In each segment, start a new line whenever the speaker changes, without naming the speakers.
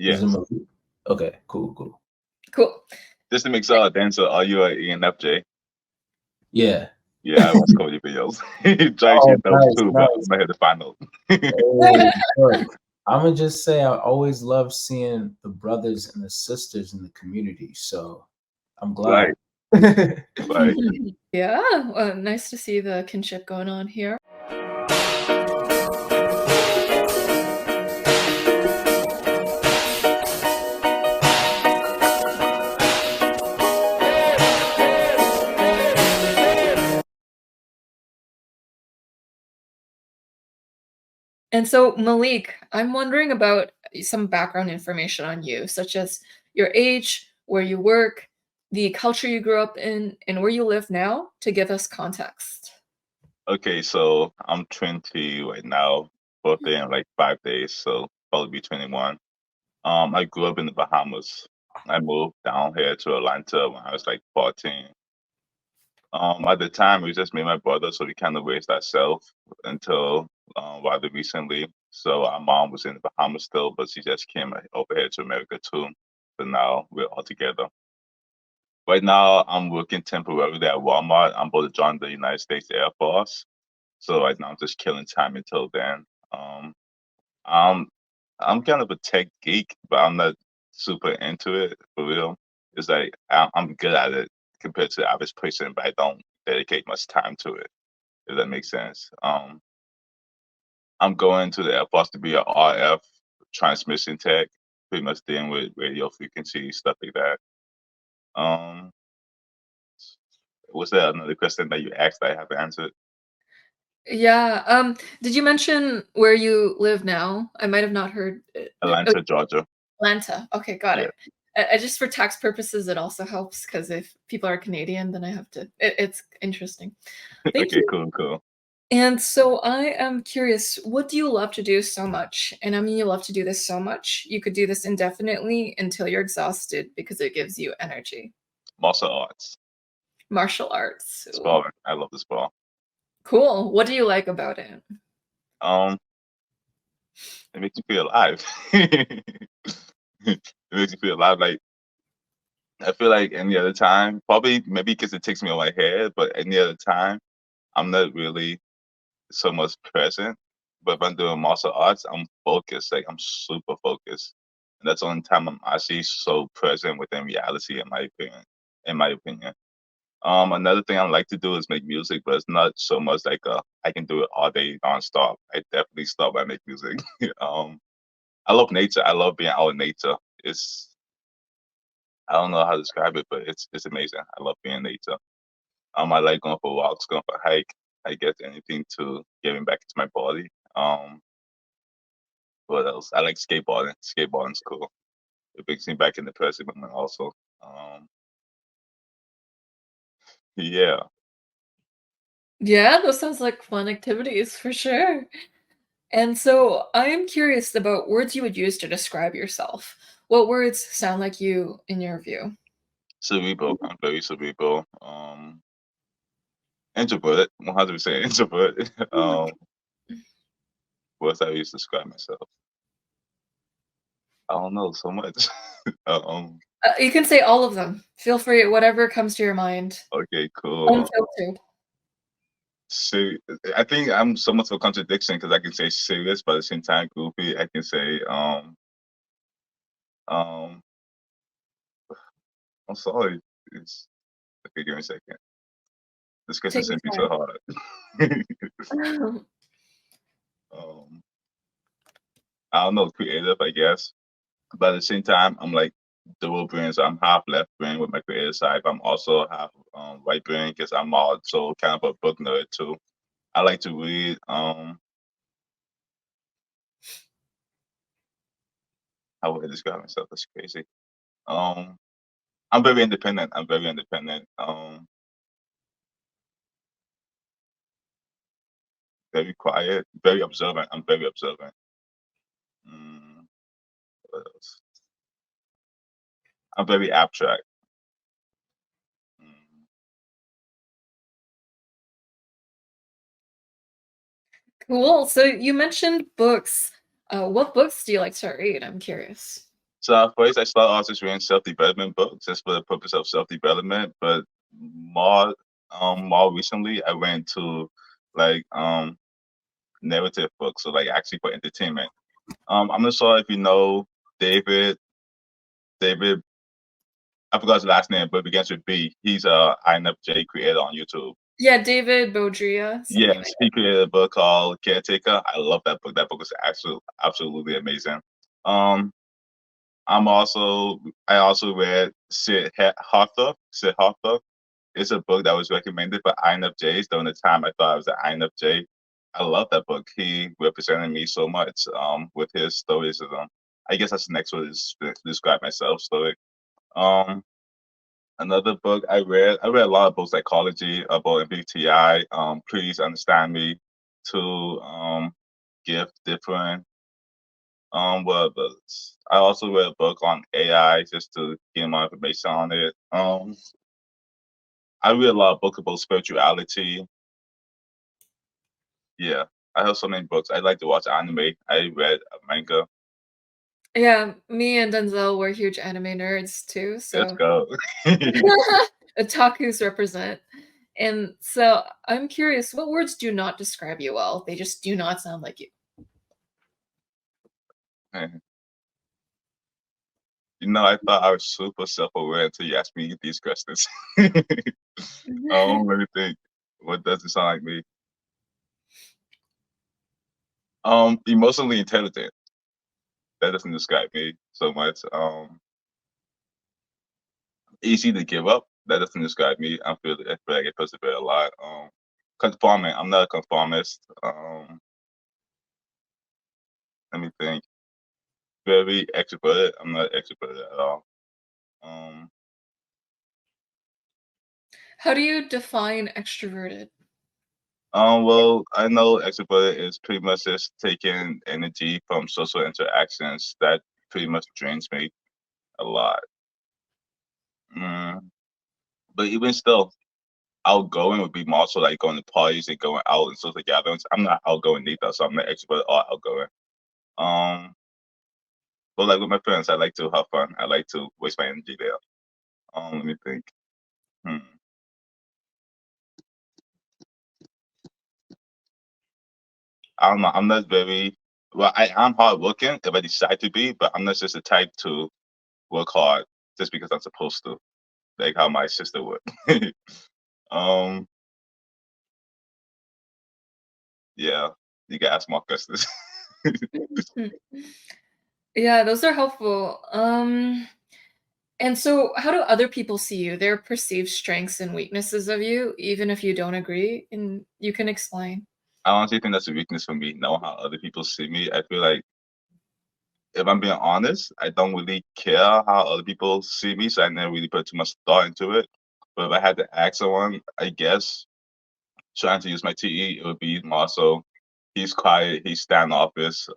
Is it
Yes.
Malik? Okay, cool.
Cool.
Just to make sure, Denzel, are you an ENFJ?
Yeah.
Yeah, I watch Cody videos. Drives you
Oh,
dope
nice,
too, but I'm
nice.
not here to find out.
Hey, look, I'm gonna just say I always love seeing the brothers and the sisters in the community, so I'm glad.
Right, right.
Yeah, nice to see the kinship going on here. And so, Malik, I'm wondering about some background information on you, such as your age, where you work, the culture you grew up in, and where you live now, to give us context.
Okay, so I'm 20 right now, birthday in like 5 days, so probably be 21. I grew up in the Bahamas. I moved down here to Atlanta when I was like 14. At the time, it was just me and my brother, so we kind of raised ourselves until rather recently. So our mom was in the Bahamas still, but she just came over here to America too. So now we're all together. Right now, I'm working temporarily at Walmart. I'm about to join the United States Air Force. So right now, I'm just killing time until then. I'm I'm kind of a tech geek, but I'm not super into it for real. It's like I'm good at it compared to the average person, but I don't dedicate much time to it. If that makes sense. I'm going to the Air Force to be a RF transmission tech, pretty much dealing with radio frequency stuff like that. Um, was there another question that you asked that I haven't answered?
Yeah. Did you mention where you live now? I might have not heard it. Oh,
Atlanta, Georgia.
Atlanta. Okay, got
Yeah.
it. Just for tax purposes, it also helps because if people are Canadian, then I have to. It's interesting. Thank
Okay,
you.
cool.
And so I am curious, what do you love to do so much? And I mean, you love to do this so much. You could do this indefinitely until you're exhausted because it gives you energy.
Martial arts.
Martial arts. Ooh.
Sport. I love the sport.
Cool. What do you like about it?
Um, it makes you feel alive. It makes you feel alive. Like I feel like any other time, probably maybe because it takes me on my head, but any other time, I'm not really so much present. But if I'm doing martial arts, I'm focused. Like I'm super focused, and that's the only time I'm actually so present within reality, in my opinion. In my opinion. Another thing I like to do is make music, but it's not so much like I can do it all day nonstop. I definitely stop when I make music. um, I love nature. I love being out in nature. It's I don't know how to describe it, but it's amazing. I love being in nature. I like going for walks, going for a hike. I guess anything to getting back into my body. What else? I like skateboarding. Skateboarding's cool. It brings me back in the present moment also. Um, yeah.
Yeah, those sounds like fun activities for sure. And so I am curious about words you would use to describe yourself. What words sound like you in your view?
Cerebral. I'm very cerebral. Introverted. 100% introverted. What's I used to describe myself? I don't know so much. um,
You can say all of them. Feel free, whatever comes to your mind.
okay, cool.
Unfiltered.
So I think I'm so much of a contradiction because I can say serious, but at the same time goofy. I can say um I'm sorry. It's okay, give me a second. This question
Take
shouldn't be
your
so hard.
time.
um I don't know, creative, I guess. But at the same time, I'm like dual brain, so I'm half left brain with my creative side. But I'm also half right brain because I'm also kind of a book nerd too. I like to read. How would I describe myself? That's crazy. Um, I'm very independent. I'm very independent. Very quiet, very observant. I'm very observant. Mm, what else? I'm very abstract. Mm,
Cool. So you mentioned books. What books do you like to read? I'm curious.
So at first, I started off just reading self-development books just for the purpose of self-development, but more more recently, I went to like narrative books, so like actually for entertainment. I'm not sure if you know David. David, I forgot his last name, but it begins with B. He's a INFJ creator on YouTube.
Yeah, David Bodria, something like
Yes, he created a book called Caretaker. I love that book. That book is absolutely amazing. Um, I also read Sid Hartha. It's a book that was recommended by INFJs during the time I thought I was an INFJ. I love that book. He represented me so much with his stoicism. I guess that's the next word is to describe myself, stoic. Um, Another book I read a lot of books, psychology about MBTI. Please understand me to give different what others. I also read a book on AI just to get more information on it. I read a lot of books about spirituality. Yeah, I have so many books. I like to watch anime. I read a manga.
Yeah, me and Denzel were huge anime nerds too,
Let's
so
go.
otakus represent. And so I'm curious, what words do not describe you well? They just do not sound like you.
You know, I thought I was super self-aware until you asked me these questions. Let me think. What doesn't sound like me? Emotionally intelligent. That doesn't describe me so much. Easy to give up. That doesn't describe me. I feel like I persevere a lot. Conforming. I'm not a conformist. Let me think. Very extroverted. I'm not extroverted at all. Um,
How do you define extroverted?
well, I know extroverted is pretty much just taking energy from social interactions. That pretty much drains me a lot. Mm, but even still, outgoing would be more so like going to parties and going out and social gatherings. I'm not outgoing neither, so I'm not extrovert or outgoing. Um, but like with my friends, I like to have fun. I like to waste my energy there. Let me think. Hmm. I don't know. I'm not very well. I am hardworking if I decide to be, but I'm not just the type to work hard just because I'm supposed to, like how my sister would. um, yeah, you can ask Marcus this.
Hmm. Yeah, those are helpful. And so how do other people see you? Their perceived strengths and weaknesses of you, even if you don't agree, and you can explain.
I honestly think that's a weakness for me, knowing how other people see me. I feel like if I'm being honest, I don't really care how other people see me, so I never really put too much thought into it. But if I had to ask someone, I guess trying to use my TE, it would be more so he's quiet, he's standoffish.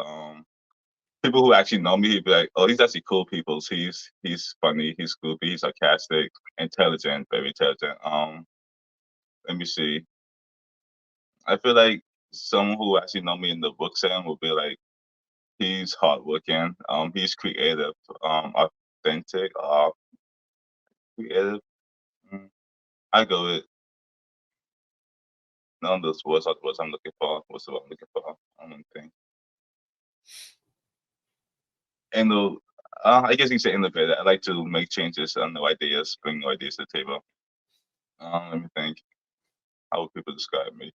People who actually know me, he'd be like, "Oh, he's actually cool. People. He's funny. He's goofy. He's sarcastic, intelligent, very intelligent." Let me see. I feel like someone who actually know me in the book setting would be like, he's hardworking. He's creative. Authentic. Creative. Mm, I go with none of those words are the words I'm looking for. What's the word I'm looking for? I don't think. And the I guess you can say innovator. I like to make changes and new ideas, bring new ideas to the table. Let me think. How would people describe me?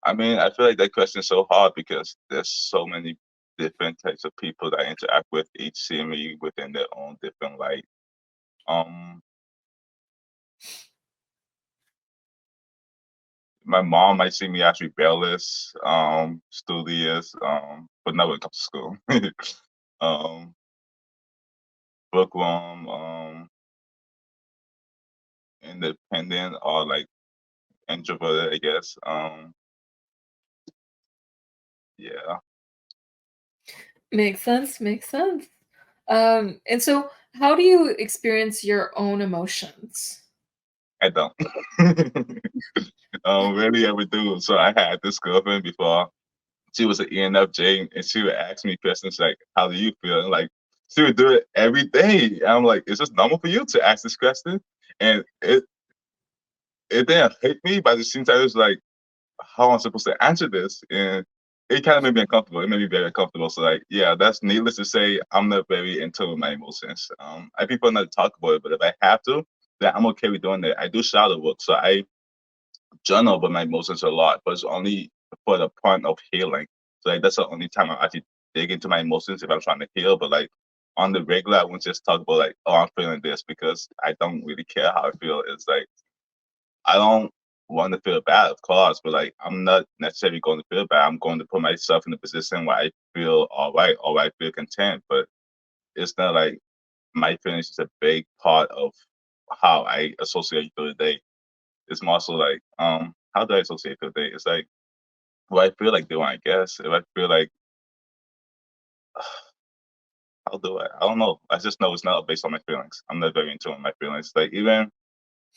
I mean, I feel like that question is so hard because there's so many different types of people that I interact with, each seeing me within their own different light. Um, my mom might see me as rebellious, studious, but not when it comes to school. um, bookworm, independent, or like introverted, I guess. Yeah,
Makes sense, makes sense. And so how do you experience your own emotions?
I don't. Really ever do. So I had this girlfriend before. She was an ENFJ, and she would ask me questions like, "How do you feel?" And like she would do it every day. And I'm like, is this normal for you to ask this question? And it didn't hit me, but at the same time, it was like, how am I supposed to answer this? And it kind of made me uncomfortable. It made me very uncomfortable. So like, yeah, that's needless to say, I'm not very in tune with my emotions. I prefer not to talk about it, but if I have to, then I'm okay with doing that. I do shadow work, so I journal about my emotions a lot, but it's only for the point of healing. So like that's the only time I actually dig into my emotions if I'm trying to heal. But like on the regular, I won't just talk about like, oh, I'm feeling this because I don't really care how I feel. It's like I don't want to feel bad, of course, but like I'm not necessarily going to feel bad. I'm going to put myself in a position where I feel all right or where I feel content. But it's not like my feelings is a big part of how I associate through the day. It's more so like, how do I associate through the day? It's like what I feel like doing, I guess. If I feel like how do I? I don't know. I just know it's not based on my feelings. I'm not very in tune with my feelings. Like even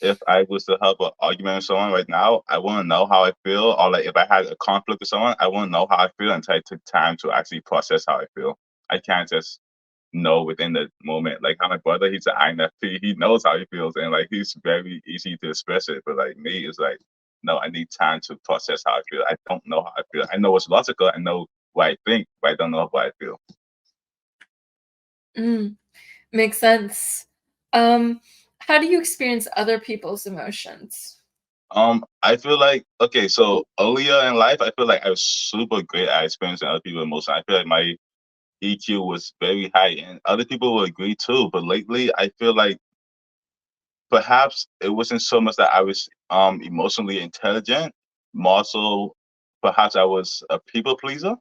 if I was to have an argument with someone right now, I want to know how I feel. Or like if I had a conflict with someone, I want to know how I feel until I took time to actually process how I feel. I can't just know within the moment. Like how my brother, he's an INFP. He knows how he feels, and like he's very easy to express it. But like me, it's like no, I need time to process how I feel. I don't know how I feel. I know it's logical. I know what I think, but I don't know what I feel.
Mm, makes sense. Um, how do you experience other people's emotions?
I feel like okay, so earlier in life, I feel like I was super great at experiencing other people's emotions. I feel like my EQ was very high, and other people will agree too. But lately, I feel like perhaps it wasn't so much that I was emotionally intelligent, more so perhaps I was a people pleaser,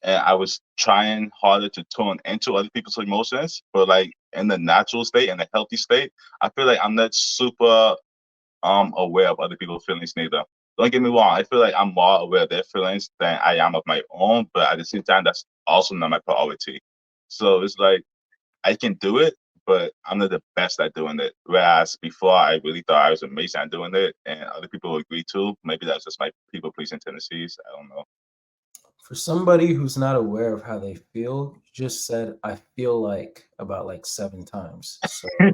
and I was trying harder to tune into other people's emotions. But like in the natural state, in the healthy state, I feel like I'm not super aware of other people's feelings neither. Don't get me wrong, I feel like I'm more aware of their feelings than I am of my own, but at the same time, that's also not my priority. So it's like I can do it, but I'm not the best at doing it. Whereas before, I really thought I was amazing at doing it, and other people agree too. Maybe that's just my people pleasing tendencies. I don't know.
For somebody who's not aware of how they feel, you just said "I feel like" about like 7 times. So I'm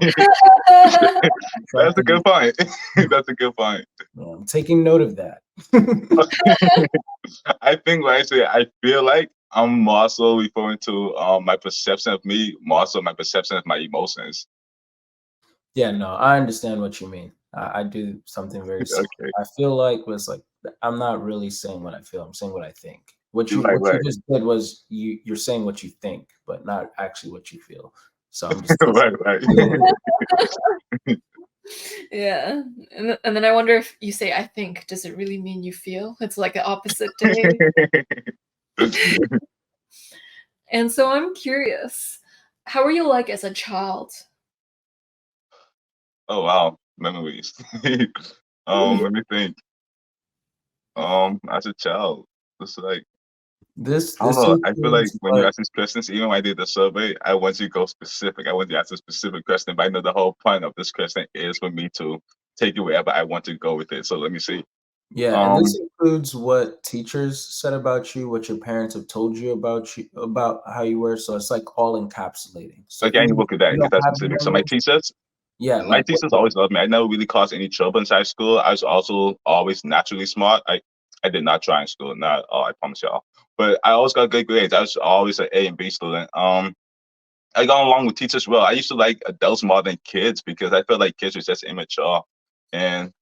That's a
tracking.
good point. That's a good point.
I'm taking note of that.
I think when I say I feel like I'm more so referring to my perception of me, more so my perception of my emotions.
Yeah, no, I understand what you mean. I do something very similar.
Okay.
I feel like was like I'm not really saying what I feel. I'm saying what I think.
Right,
What you
right.
just did was you're saying what you think, but not actually what you feel. So I'm just
Right, right.
Yeah. And then I wonder if you say I think, does it really mean you feel? It's like the opposite day. And so I'm curious, how were you like as a child?
Oh wow, memories. Let me think. As a child, it's like I don't
this
know. I feel like
includes
when you
what.
ask these questions, even when I did the survey, I want you to go specific. I want you to ask a specific question, but I know the whole point of this question is for me to take it wherever I want to go with it. So let me see.
Yeah, and this
Um,
includes what teachers said about you, what your parents have told you about how you were. So it's like all encapsulating. So
okay, I
even
can
if
work with that.
you
If
don't
that's
have
specific. So my
memories,
teachers,
yeah,
my
like
teachers always loved me. I never really caused any trouble inside school. I was also always naturally smart. I did not try in school, not at all. I promise y'all. But I always got good grades. I was always an A and B student. I got along with teachers well. I used to like adults more than kids because I felt like kids were just immature. And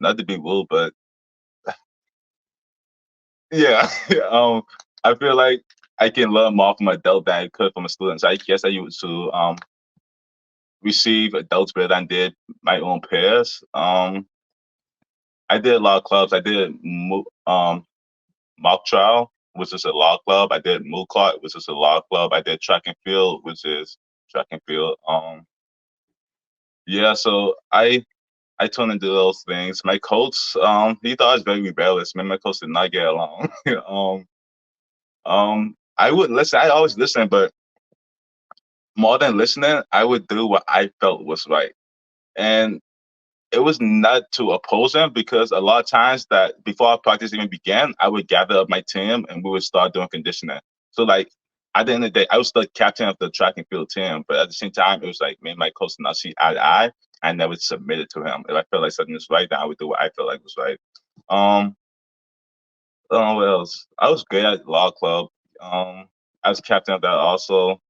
not to be rude, but yeah, I feel like I can learn more from an adult than I could from a student. So I guess I used to receive adults better than did my own peers. I did a lot of clubs. I did mock trial, which is a law club. I did moot court, which is a law club. I did track and field, which is track and field. Yeah, so I turned into those things. My coach, he thought I was very rebellious. Me and my coach did not get along. I would listen. I always listen, but more than listening, I would do what I felt was right. And it was not to oppose him because a lot of times that before our practice even began, I would gather up my team and we would start doing conditioning. So like at the end of the day, I was the captain of the track and field team, but at the same time, it was like me and my coach not see eye to eye. I never submitted to him. If I felt like something was right, then I would do what I felt like was right. Um, what else? I was great at law club. I was captain of that also.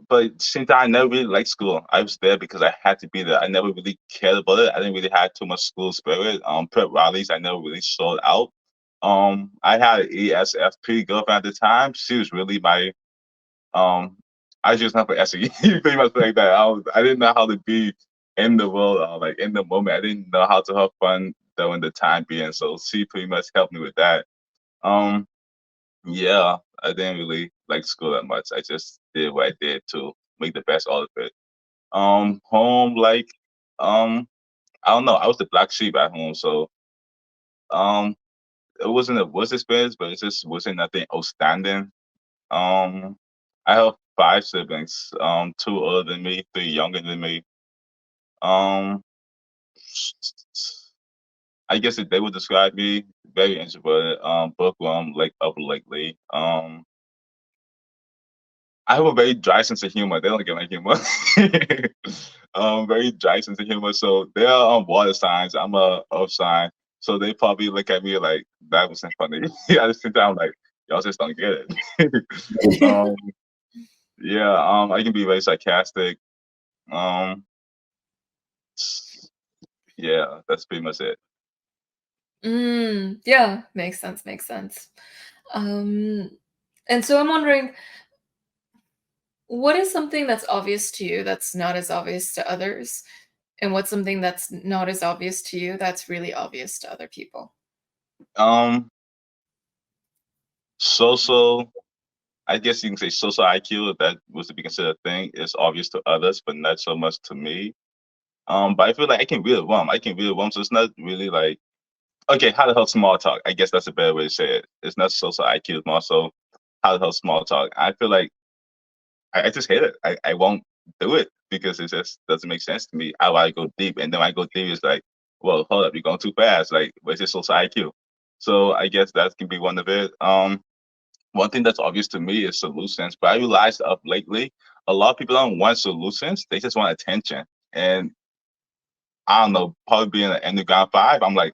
But at the same time, I never really liked school. I was there because I had to be there. I never really cared about it. I didn't really have too much school spirit. Prep rallies, I never really showed out. I had an ESFP girlfriend at the time. She was really my I was just not for SE. Pretty much like that. I didn't know how to be in the world, like in the moment. I didn't know how to have fun during the time being. So she pretty much helped me with that. Um, yeah, I didn't really like school that much. I just did what I did to make the best out of it. Home, like, I don't know. I was the black sheep at home, so um, it wasn't a worst experience, but it just wasn't nothing outstanding. Um, I have five siblings. Two older than me, three younger than me. Um, I guess if they would describe me, very introverted. Bookworm, like up lately. I have a very dry sense of humor. They don't get my humor. Very dry sense of humor. So they're water signs. I'm a earth sign. So they probably look at me like that wasn't funny. I just sit down like y'all just don't get it. Yeah. I can be very sarcastic. Um, yeah, that's pretty much it.
Yeah, makes sense, makes sense. And so I'm wondering, what is something that's obvious to you that's not as obvious to others? And what's something that's not as obvious to you that's really obvious to other people?
Um, social. I guess you can say social IQ. If that was to be considered a thing, is obvious to others, but not so much to me. But I feel like I can read a room. I can read a room, so it's not really like okay, how to help small talk. I guess that's a better way to say it. It's not social IQ, it's more so how to help small talk. I feel like I just hate it. I won't do it because it just doesn't make sense to me. I want to go deep, and then when I go deep, it's like, well, hold up, you're going too fast. Like, where's your social IQ? So I guess that can be one of it. One thing that's obvious to me is solutions, but I realized of lately, a lot of people don't want solutions; they just want attention. And I don't know, probably being an Enneagram 5, I'm like,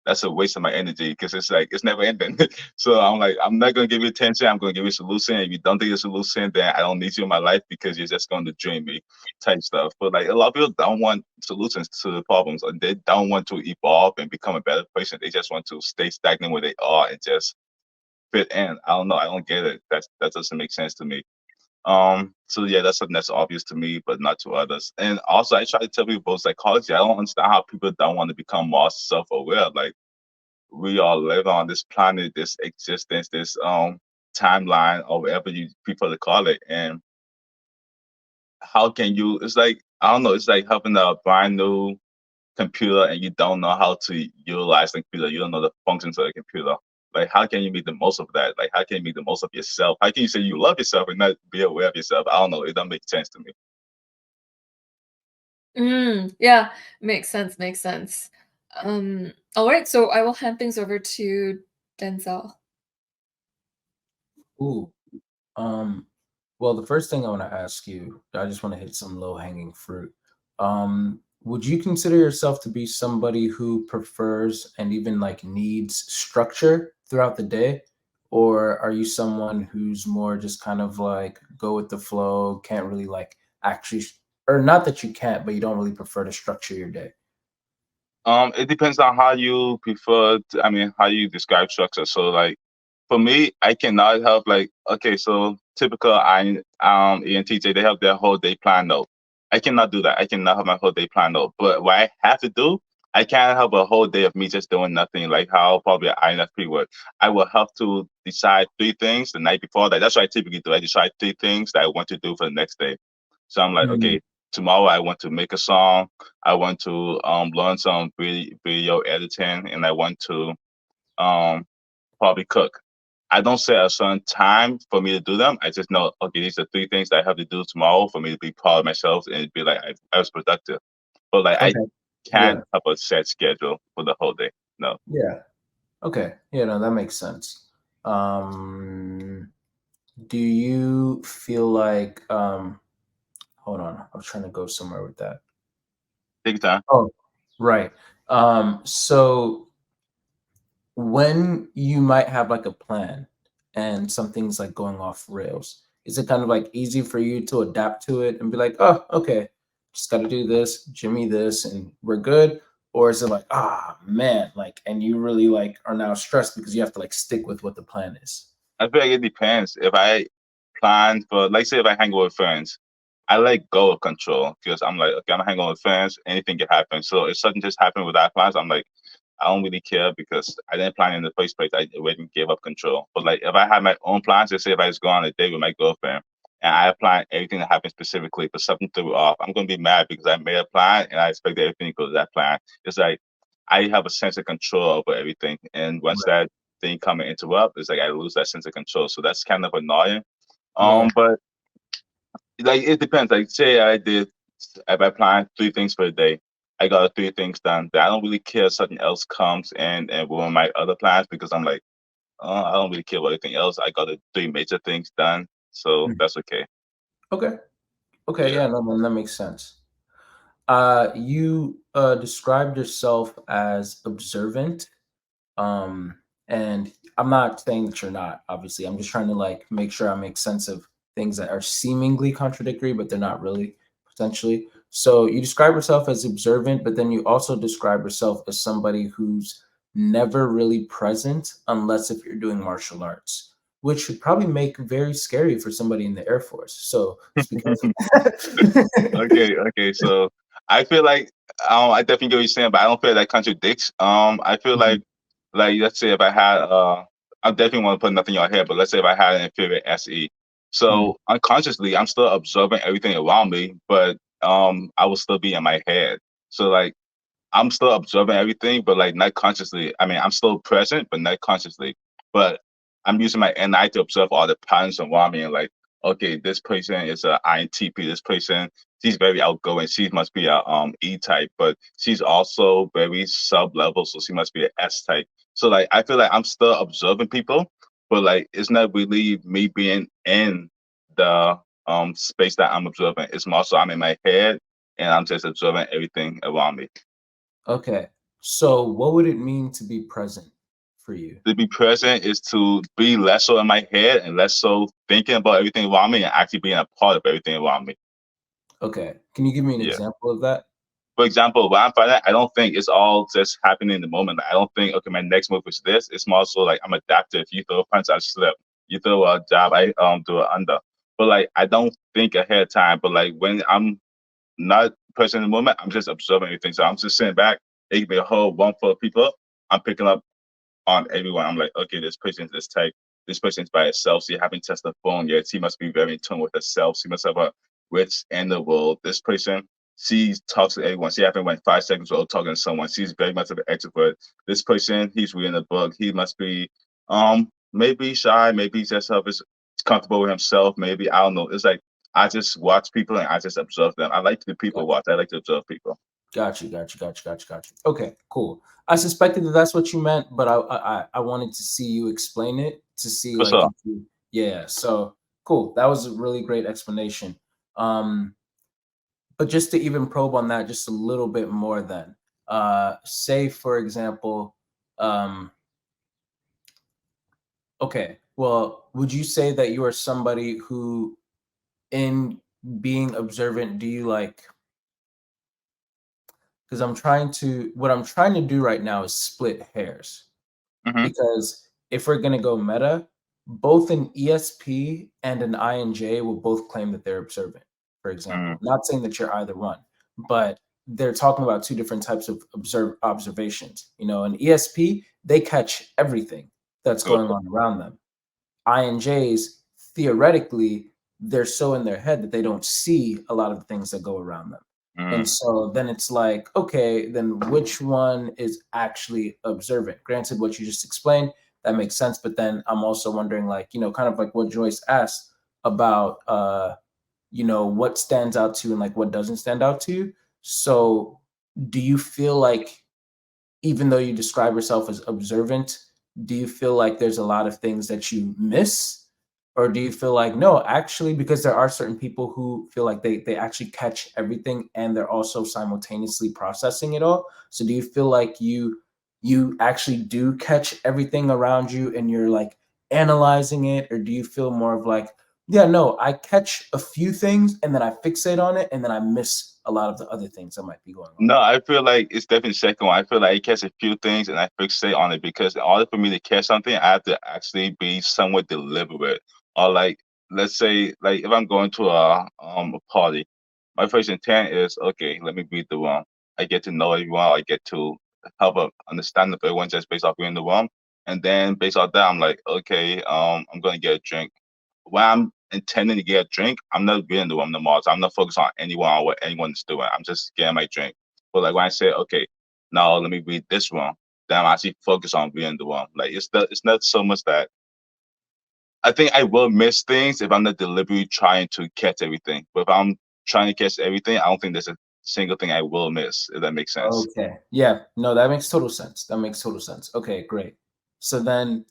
that's a waste of my energy because it's like it's never ending. So I'm like, I'm not gonna give you attention. I'm gonna give you a solution. If you don't think it's a solution, then I don't need you in my life because you're just going to drain me, type stuff. But like a lot of people don't want solutions to the problems, or they don't want to evolve and become a better person. They just want to stay stagnant where they are and just fit in. I don't know. I don't get it. That doesn't make sense to me. So yeah, that's something that's obvious to me, but not to others. And also, I try to tell people about psychology. I don't understand how people don't want to become more self-aware. Like we all live on this planet, this existence, this timeline, or whatever you prefer to call it. And how can you? It's like I don't know. It's like having a brand new computer and you don't know how to utilize the computer. You don't know the functions of the computer. Like, how can you make the most of that? Like, how can you make the most of yourself? How can you say you love yourself and not be aware of yourself? I don't know. It doesn't make sense to me.
Yeah, makes sense, makes sense. All right, so I will hand things over to Denzel.
Ooh. Um, well, the first thing I want to ask you, I just want to hit some low hanging fruit. Would you consider yourself to be somebody who prefers and even like needs structure throughout the day? Or are you someone who's more just kind of like go with the flow, can't really like actually, or not that you can't, but you don't really prefer to structure your day?
It depends on how you prefer. I mean, how you describe structure. So, like for me, I cannot have like okay, so typical I ENTJ they have their whole day planned out. I cannot do that. I cannot have my whole day planned out. But what I have to do, I can't have a whole day of me just doing nothing. Like how probably INFP would. I will have to decide three things the night before that. That's what I typically do. I decide three things that I want to do for the next day. So I'm like,
Mm,
okay, tomorrow I want to make a song. I want to learn some video editing, and I want to um probably cook. I don't set a certain time for me to do them. I just know, okay, these are three things that I have to do tomorrow for me to be proud of myself and be like, I was productive. But like, I
okay.
can't
Yeah.
have a set schedule for the whole day. No.
Yeah. Okay. Yeah, no, that makes sense. Um, Do you feel like hold on, I was trying to go somewhere with that.
Take your time.
Oh, right. So when you might have like a plan and something's like going off rails, is it kind of like easy for you to adapt to it and be like, oh, okay, just got to do this, Jimmy this, and we're good? Or is it like, ah, man, like, and you really like are now stressed because you have to like stick with what the plan is?
I feel like it depends. If I plan for, like, say, if I hang out with friends, I let go of control because I'm like, okay, I'm hanging out with friends, anything can happen. So if something just happened without plans, I'm like, I don't really care because I didn't plan in the first place. I already gave up control. But like, if I had my own plans, let's say if I just go on a date with my girlfriend and I plan everything that happened specifically, but something threw off, I'm gonna be mad because I made a plan and I expected everything to go to that plan. It's like I have a sense of control over everything, and once
Right.
that thing come and interrupt, it's like I lose that sense of control. So that's kind of annoying.
Yeah.
But like it depends. Like say I did, if I plan 3 things for a day, I got 3 things done. Then I don't really care if something else comes and ruin my other plans because I'm like, I don't really care about anything else. I got the 3 major things done, so
Mm.
that's okay.
Okay. Okay.
Yeah.
Yeah. No, then that makes sense. You described yourself as observant. Um, and I'm not saying that you're not, obviously. I'm just trying to like make sure I make sense of things that are seemingly contradictory, but they're not really potentially. So you describe yourself as observant, but then you also describe yourself as somebody who's never really present unless if you're doing martial arts, which would probably make very scary for somebody in the Air Force. So just be careful.
Okay. So I feel like I definitely get what you're saying, but I don't feel that contradicts. I feel
Mhm,
like let's say if I had I definitely want to put nothing in your head, but let's say if I had an inferior SE,
mhm.
so unconsciously I'm still observing everything around me, but I will still be in my head. So like I'm still observing everything, but like not consciously. I mean, I'm still present, but not consciously. But I'm using my NI to observe all the patterns around me and like, okay, this person is a INTP. This person, she's very outgoing. She must be a E type, but she's also very sub level, so she must be an S type. So like, I feel like I'm still observing people, but like, it's not really me being in the space that I'm observing. It's more so I'm in my head and I'm just observing everything around me.
Okay. So what would it mean to be present for you?
To be present is to be less so in my head and less so thinking about everything around me and actually being a part of everything around me.
Okay. Can you give me an
Yeah.
example of that?
For example, when I'm finding, I don't think it's all just happening in the moment. I don't think, okay, my next move is this. It's more so like I'm adaptive. You throw a punch, I slip. You throw a jab, I do it under. But like I don't think ahead of time. But like when I'm not present in the moment, I'm just observing everything. So I'm just sitting back. It could be a whole one full of people. I'm picking up on everyone. I'm like, okay, this person's this type. This person's by itself. She haven't tested the phone yet. She must be very in tune with herself. She must have a rich inner world. This person, she talks to everyone. She haven't went 5 seconds without talking to someone. She's very much of an extrovert. This person, he's reading a book. He must be maybe shy, maybe just have his comfortable with himself. Maybe I don't know. It's like I just watch people and I just observe them. I like to people
Gotcha.
watch. I like to observe people.
Gotcha. Okay, cool. I suspected that that's what you meant, but I wanted to see you explain it to see
For
like
sure.
if you, yeah. So cool. That was a really great explanation. Um, but just to even probe on that just a little bit more, then, say for example, um, okay, well, would you say that you are somebody who, in being observant, do you like? Because what I'm trying to do right now is split hairs.
Hmm.
Because if we're gonna go meta, both an ESP and an INJ will both claim that they're observant, for example.
Hmm.
Not saying that you're either one, but they're talking about two different types of observations. You know, an ESP, they catch everything that's going
Okay.
on around them. INJs, theoretically, they're so in their head that they don't see a lot of the things that go around them. And
Mm.
so then it's like, okay, then which one is actually observant? Granted, what you just explained, that makes sense. But then I'm also wondering, like, kind of like what Joyce asked about, what stands out to you and like what doesn't stand out to you. So do you feel like, even though you describe yourself as observant, do you feel like there's a lot of things that you miss? Or do you feel like no, actually, because there are certain people who feel like they actually catch everything and they're also simultaneously processing it all. So do you feel like you actually do catch everything around you and you're like analyzing it, or do you feel more of like, yeah, no, I catch a few things and then I fixate on it and then I miss a lot of the other things that might be going on?
No, I feel like it's definitely the second one. I feel like I catch a few things and I fixate on it because in order for me to catch something, I have to actually be somewhat deliberate. Or like, let's say, like if I'm going to a party, my first intent is okay. Let me read the room. I get to know everyone. I get to have a understanding of everyone just based off reading the room, and then based off that, I'm like, okay, I'm gonna get a drink. When I'm intending to get a drink, I'm not reading the room no more. So I'm not focused on anyone or what anyone's doing. I'm just getting my drink. But like when I say, okay, now let me read this one, then I'm actually focused on reading the one. Like it's not so much that I think I will miss things if I'm not deliberately trying to catch everything. But if I'm trying to catch everything, I don't think there's a single thing I will miss, if that makes sense.
Okay. Yeah. No, that makes total sense. That makes total sense. Okay, great. So then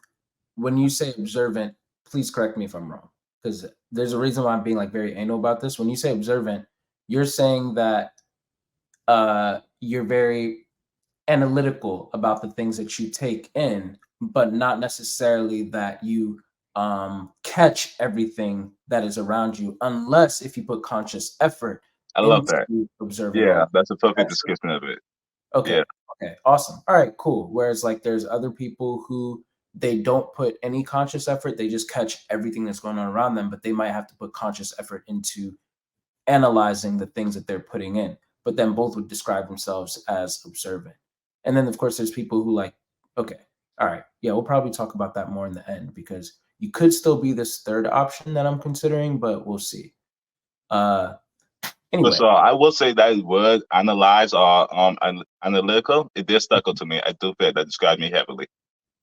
when you say observant, please correct me if I'm wrong, because there's a reason why I'm being like very anal about this. When you say observant, you're saying that you're very analytical about the things that you take in, but not necessarily that you catch everything that is around you, unless if you put conscious effort
I love
into
that.
observing
Yeah,
all.
that's a perfect
That's
description of it.
okay.
Yeah.
Okay. Awesome. All right. Cool. Whereas like there's other people who they don't put any conscious effort. They just catch everything that's going on around them, but they might have to put conscious effort into analyzing the things that they're putting in. But then both would describe themselves as observant. And then of course there's people who like, okay, all right, yeah, we'll probably talk about that more in the end because you could still be this third option that I'm considering, but we'll see. Uh
But
anyway,
so I will say that word analyze or analytical, it did stuck out to me. I do feel that described me heavily.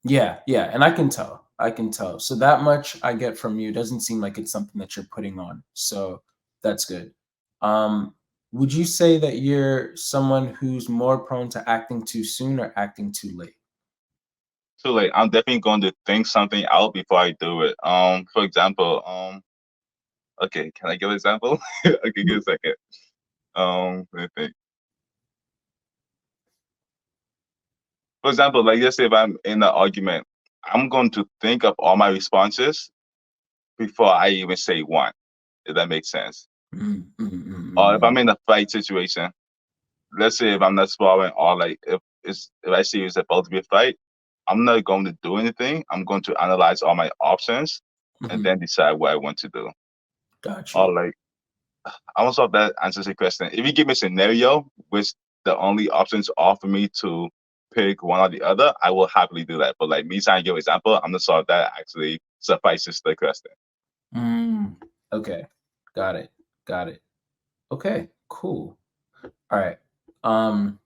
yeah, yeah, and I can tell. I can tell. So that much I get from you doesn't seem like it's something that you're putting on. So that's good. Um, would you say that you're someone who's more prone to acting too soon or acting too late?
So like I'm definitely going to think something out before I do it. For example, okay, can I give an example? Okay, give a second. Let me think. For example, like let's say if I'm in an argument, I'm going to think of all my responses before I even say one, if that makes sense.
Mm, mm, mm,
Or if
mm,
I'm in a fight situation, let's say if I'm not sparring or like if I see it's about to be a fight, I'm not going to do anything. I'm going to analyze all my options and
mhm.
then decide what I want to do.
Got
Or
you.
like I don't know if that answers your question. If you give me a scenario which the only options are for me to pick one or the other, I will happily do that. But like me trying to give an example, I'm not sure if that actually suffices the question.
Mm, okay. Got it. Got it. Okay, cool. All right. Um,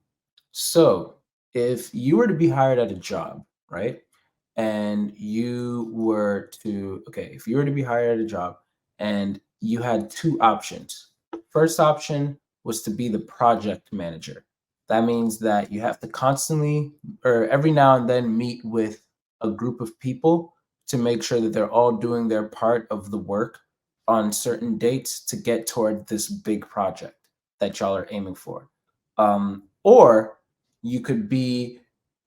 so if you were to be hired at a job, right? And you were to, okay, if you were to be hired at a job and you had two options. First option was to be the project manager. That means that you have to constantly or every now and then meet with a group of people to make sure that they're all doing their part of the work on certain dates to get toward this big project that y'all are aiming for. Or you could be,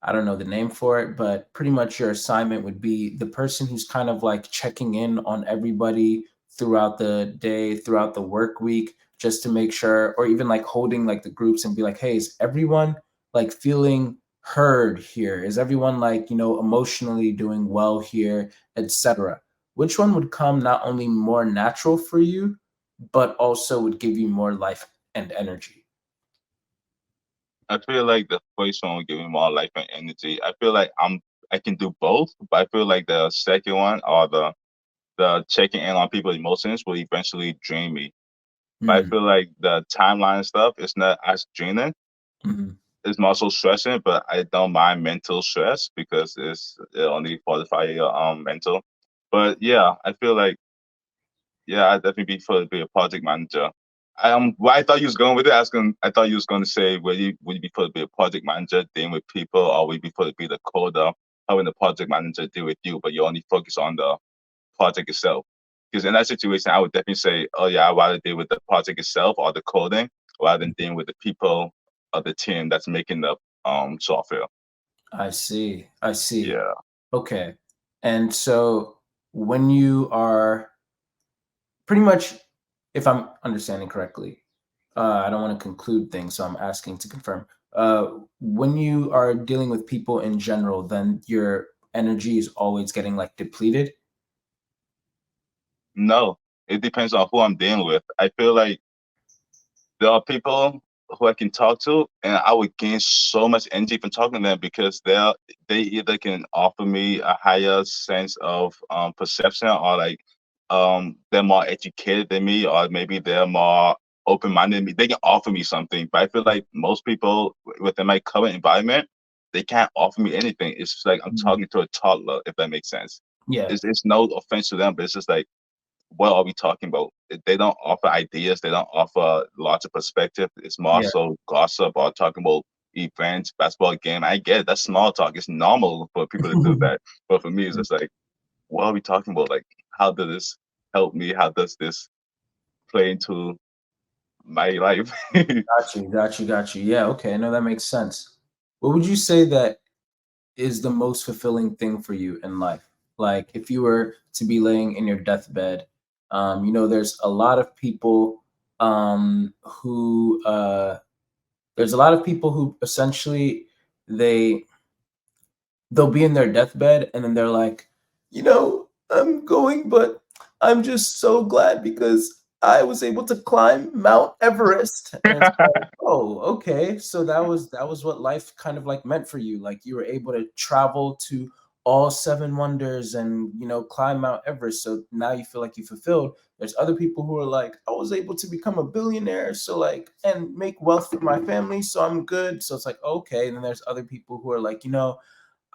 I don't know the name for it, but pretty much your assignment would be the person who's kind of like checking in on everybody throughout the day, throughout the work week, just to make sure, or even like holding like the groups and be like, hey, is everyone like feeling heard here? Is everyone like, emotionally doing well here, etc.? Which one would come not only more natural for you, but also would give you more life and energy?
I feel like the first one will give me more life and energy. I feel like I can do both, but I feel like the second one or the checking in on people's emotions will eventually drain me. But I
Mm,
feel like the timeline stuff is not as draining.
mhm.
It's more so stressing, but I don't mind mental stress because it only fortify your mental. But yeah, I feel like yeah, I'd definitely be a project manager. Where I thought you was going with it, I thought you was going to say, would you be for to be a project manager dealing with people, or would you be for to be the coder, having the project manager deal with you, but you only focus on the project itself? Because in that situation, I would definitely say, oh yeah, I'd rather deal with the project itself or the coding rather than dealing with the people of the team that's making the software.
I see. I see.
Yeah.
Okay. And so when you are pretty much, if I'm understanding correctly, I don't want to conclude things, so I'm asking to confirm. When you are dealing with people in general, then your energy is always getting like depleted.
No, it depends on who I'm dealing with. I feel like there are people who I can talk to, and I would gain so much energy from talking to them because they either can offer me a higher sense of perception, or like they're more educated than me, or maybe they're more open minded than me. They can offer me something, but I feel like most people within my current environment, they can't offer me anything. It's just like I'm
Mm.
talking to a toddler, if that makes sense.
Yeah.
It's no offense to them, but it's just like, what are we talking about? They don't offer ideas. They don't offer lots of perspective. It's more
Yeah.
so gossip or talking about events, basketball game. I get it. That's small talk. It's normal for people to do that. But for me, it's just like, what are we talking about? Like, how does this help me? How does this play into my life?
Got you. Got you. Got you. Yeah. Okay. No, that makes sense. What would you say that is the most fulfilling thing for you in life? Like if you were to be laying in your deathbed, there's a lot of people who there's a lot of people who essentially they they'll be in their deathbed and then they're like, I'm going, but I'm just so glad because I was able to climb Mount Everest. And it's like, oh, okay. So that was what life kind of like meant for you. Like you were able to travel to all seven wonders and climb Mount Everest. So now you feel like you fulfilled. There's other people who are like, I was able to become a billionaire, so like and make wealth for my family, so I'm good. So it's like, okay. And then there's other people who are like,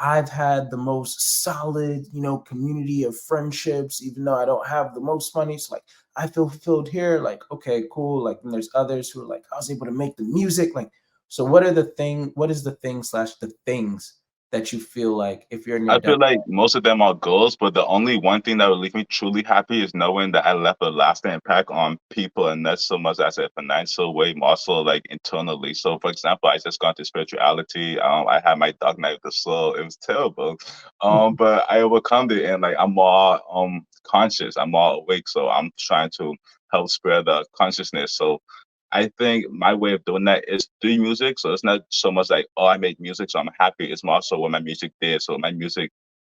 I've had the most solid, community of friendships, even though I don't have the most money. It's like I feel fulfilled here. Like, okay, cool. Like, and there's others who are like, I was able to make the music. Like, so what is the thing slash the things that you feel like if you're in your
I
death?
feel like most of them are goals, but the only one thing that would leave me truly happy is knowing that I left a lasting impact on people, and that's so much as a financial way, more so like internally. So, for example, I just got into spirituality. I had my dark night of the soul. It was terrible, but I overcome it, and like I'm more conscious. I'm more awake. So I'm trying to help spread the consciousness. So I think my way of doing that is through music. So it's not so much like, oh, I make music, so I'm happy. It's more so what my music did. So my music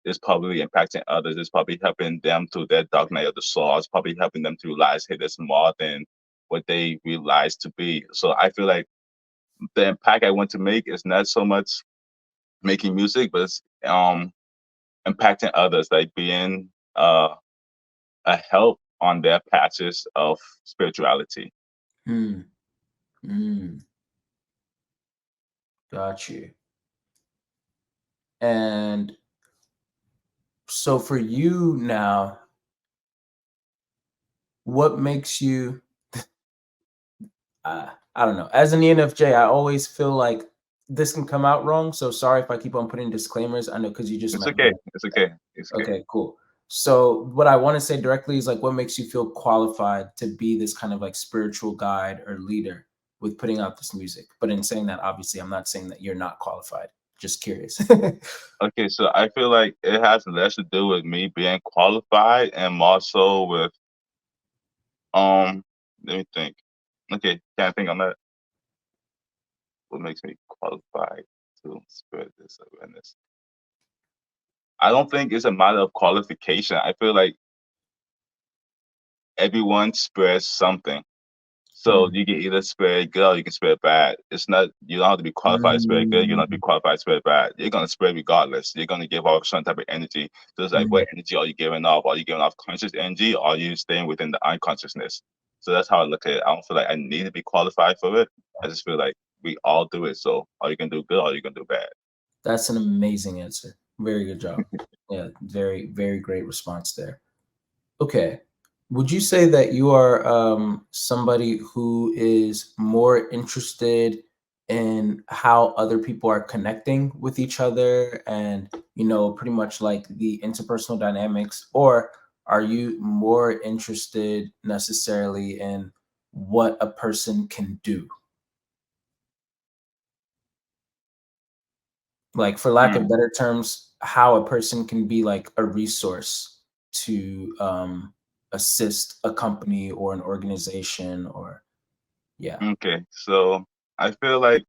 is probably impacting others. It's probably helping them through their dark night of the soul. It's probably helping them to realize, hey, there's more than what they realize to be. So I feel like the impact I want to make is not so much making music, but it's impacting others, like being a help on their patches of spirituality.
Hmm. Hmm. Got you. And so for you now, what makes you I don't know. As an ENFJ, I always feel like this can come out wrong. So sorry if I keep on putting disclaimers. I know because you just
It's
met
okay.
me.
It's okay. It's okay.
Okay, cool. So what I want to say directly is like what makes you feel qualified to be this kind of like spiritual guide or leader with putting out this music. But in saying that, obviously, I'm not saying that you're not qualified. Just curious.
Okay, so I feel like it has less to do with me being qualified and more so with um let me think. Okay, can't think on that. What makes me qualified to spread this awareness? I don't think it's a matter of qualification. I feel like everyone spreads something. So
Mm.
you can either spread good or you can spread bad. It's not, you don't have to be qualified to spread good. You don't have to be
Mm.
qualified to spread bad. You're gonna spread regardless. You're gonna give off some type of energy. So it's like,
Mm.
what energy are you giving off? Are you giving off conscious energy, or are you staying within the unconsciousness? So that's how I look at it. I don't feel like I need to be qualified for it. I just feel like we all do it. So are you gonna do good or are you gonna do bad?
That's an amazing answer. Very good job. Yeah, very, very great response there. Okay. Would you say that you are somebody who is more interested in how other people are connecting with each other and, pretty much like the interpersonal dynamics? Or are you more interested necessarily in what a person can do? Like, for lack of
Mm,
better terms, how a person can be like a resource to assist a company or an organization or yeah.
okay, so I feel like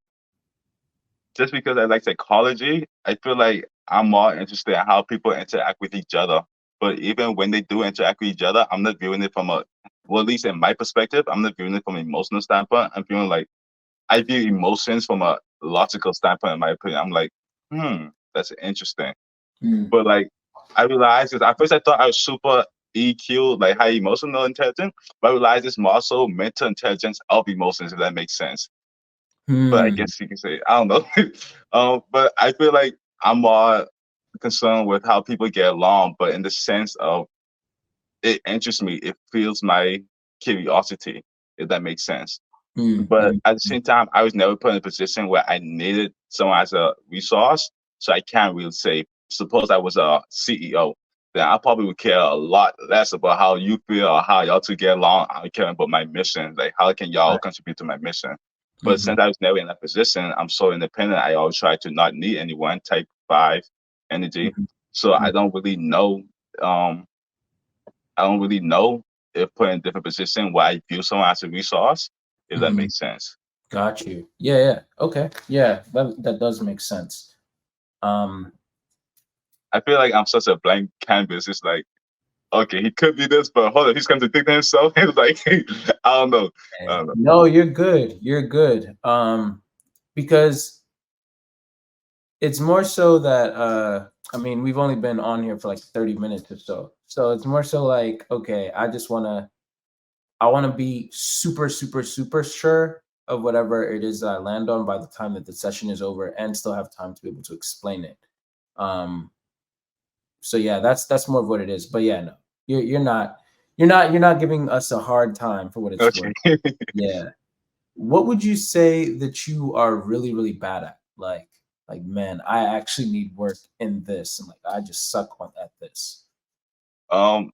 just because I like psychology, I feel like I'm more interested in how people interact with each other. But even when they do interact with each other, I'm not viewing it from a, well, at least in my perspective, I'm not viewing it from an emotional standpoint. I'm feeling like I view emotions from a logical standpoint, in my opinion. I'm like, that's interesting.
Mm,
But like, I realized, because at first I thought I was super EQ, like high emotional intelligence, but I realized it's more so mental intelligence of emotions, if that makes sense. But I
mm,
guess you can say, I don't know. But I feel like I'm more concerned with how people get along, but in the sense of it interests me, it feels my curiosity, if that makes sense.
mm,
But
mm,
at the
mm.
same time, I was never put in a position where I needed someone as a resource. So I can't really say, suppose I was a CEO, then I probably would care a lot less about how you feel or how y'all two get along. I care about my mission. Like, how can y'all
Right.
contribute to my mission? But
Mhm,
since I was never in that position, I'm so independent. I always try to not need anyone, type 5 energy.
mhm,
So
mm,
um, I don't really know if put in a different position where I view someone as a resource, if that
mhm.
makes sense.
Got you. Yeah, yeah. Okay. Yeah, that does make sense. Um,
I feel like I'm such a blank canvas. It's like, okay, he could be this, but hold on, he's contradicting himself. It's like, I don't know. I don't know.
no, you're good. You're good. Because it's more so that I mean, we've only been on here for like 30 minutes or so. So it's more so like, okay, I want to be super, super, super sure of whatever it is that I land on by the time that the session is over and still have time to be able to explain it. Um, so yeah, that's more of what it is. But yeah, no, you're not giving us a hard time for what it's
Okay.
worth. Yeah. What would you say that you are really, really bad at? Man, I actually need work in this, and like I just suck at this.
I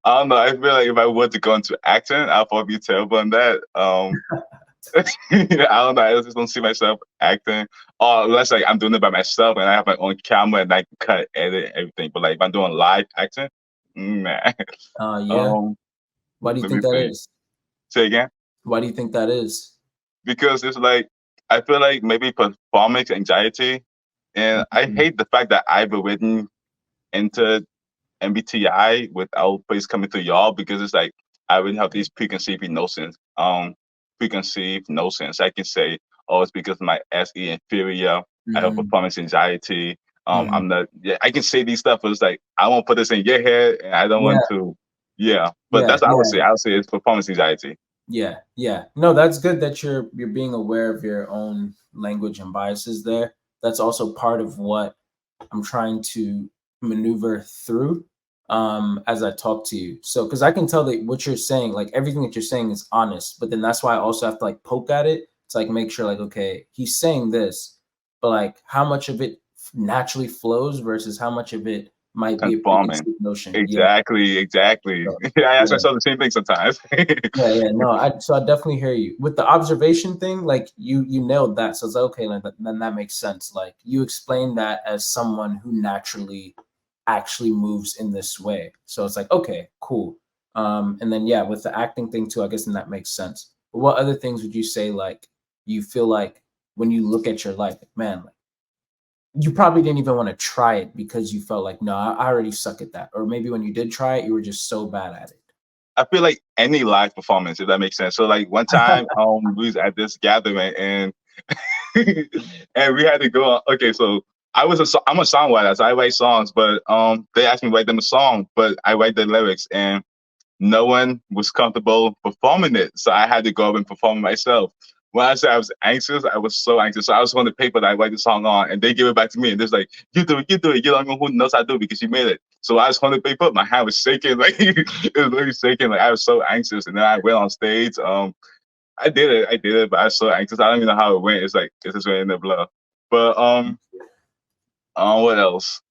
don't know. I feel like if I were to go into acting, I'll probably be terrible in that. I don't know. I just don't see myself acting. Or unless like I'm doing it by myself and I have my own camera and I can cut, edit, everything. But like if I'm doing live acting, man.
Yeah.
Um,
Why do you
let me
think that
think.
is?
Say again.
Why do you think that is?
Because it's like I feel like maybe performance anxiety, and I
Mhm.
hate the fact that I've written into MBTI without please coming to y'all because it's like I already have these preconceived notions. Preconceived notions. I can say, oh, it's because my SE inferior. I have
Mhm.
performance anxiety.
Mhm.
I'm not. Yeah, I can say these stuff, but it's like I won't put this in your head, and I don't
Yeah,
want to. Yeah, but
yeah,
that's what I would say.
yeah,
I would say it's performance anxiety.
yeah, yeah. No, that's good that you're being aware of your own language and biases there. That's also part of what I'm trying to maneuver through as I talk to you. So because I can tell that what you're saying, like everything that you're saying is honest, but then that's why I also have to like poke at it to like make sure like, okay, he's saying this, but like how much of it naturally flows versus how much of it might be a
Conforming.
preconceived notion. Yeah.
Exactly, exactly.
So,
Yeah, I ask
yeah.
myself the same thing sometimes.
Yeah, yeah, no, I definitely hear you. With the observation thing, like you nailed that. So it's like, okay, like, then that makes sense. Like you explained that as someone who naturally actually moves in this way. So it's like, okay, cool. And then yeah, with the acting thing too, I guess then that makes sense. But what other things would you say like you feel like when you look at your life, like, man, like you probably didn't even want to try it because you felt like, no, I already suck at that. Or maybe when you did try it, you were just so bad at it.
I feel like any live performance, if that makes sense. So like one time, we was at this gathering and and we had to go. Okay, so I'm a songwriter, so I write songs, but they asked me to write them a song, but I write the lyrics, and no one was comfortable performing it. So I had to go up and perform it myself. When I said I was anxious, I was so anxious. So I was on the paper that I write the song on, and they give it back to me, and they're like, "You do it, you do it. You don't know who knows how to do it because you made it." So I was on the paper, my hand was shaking, like it was literally shaking, like I was so anxious. And then I went on stage. I did it, but I was so anxious. I don't even know how it went. It's just went in the blur. But what else?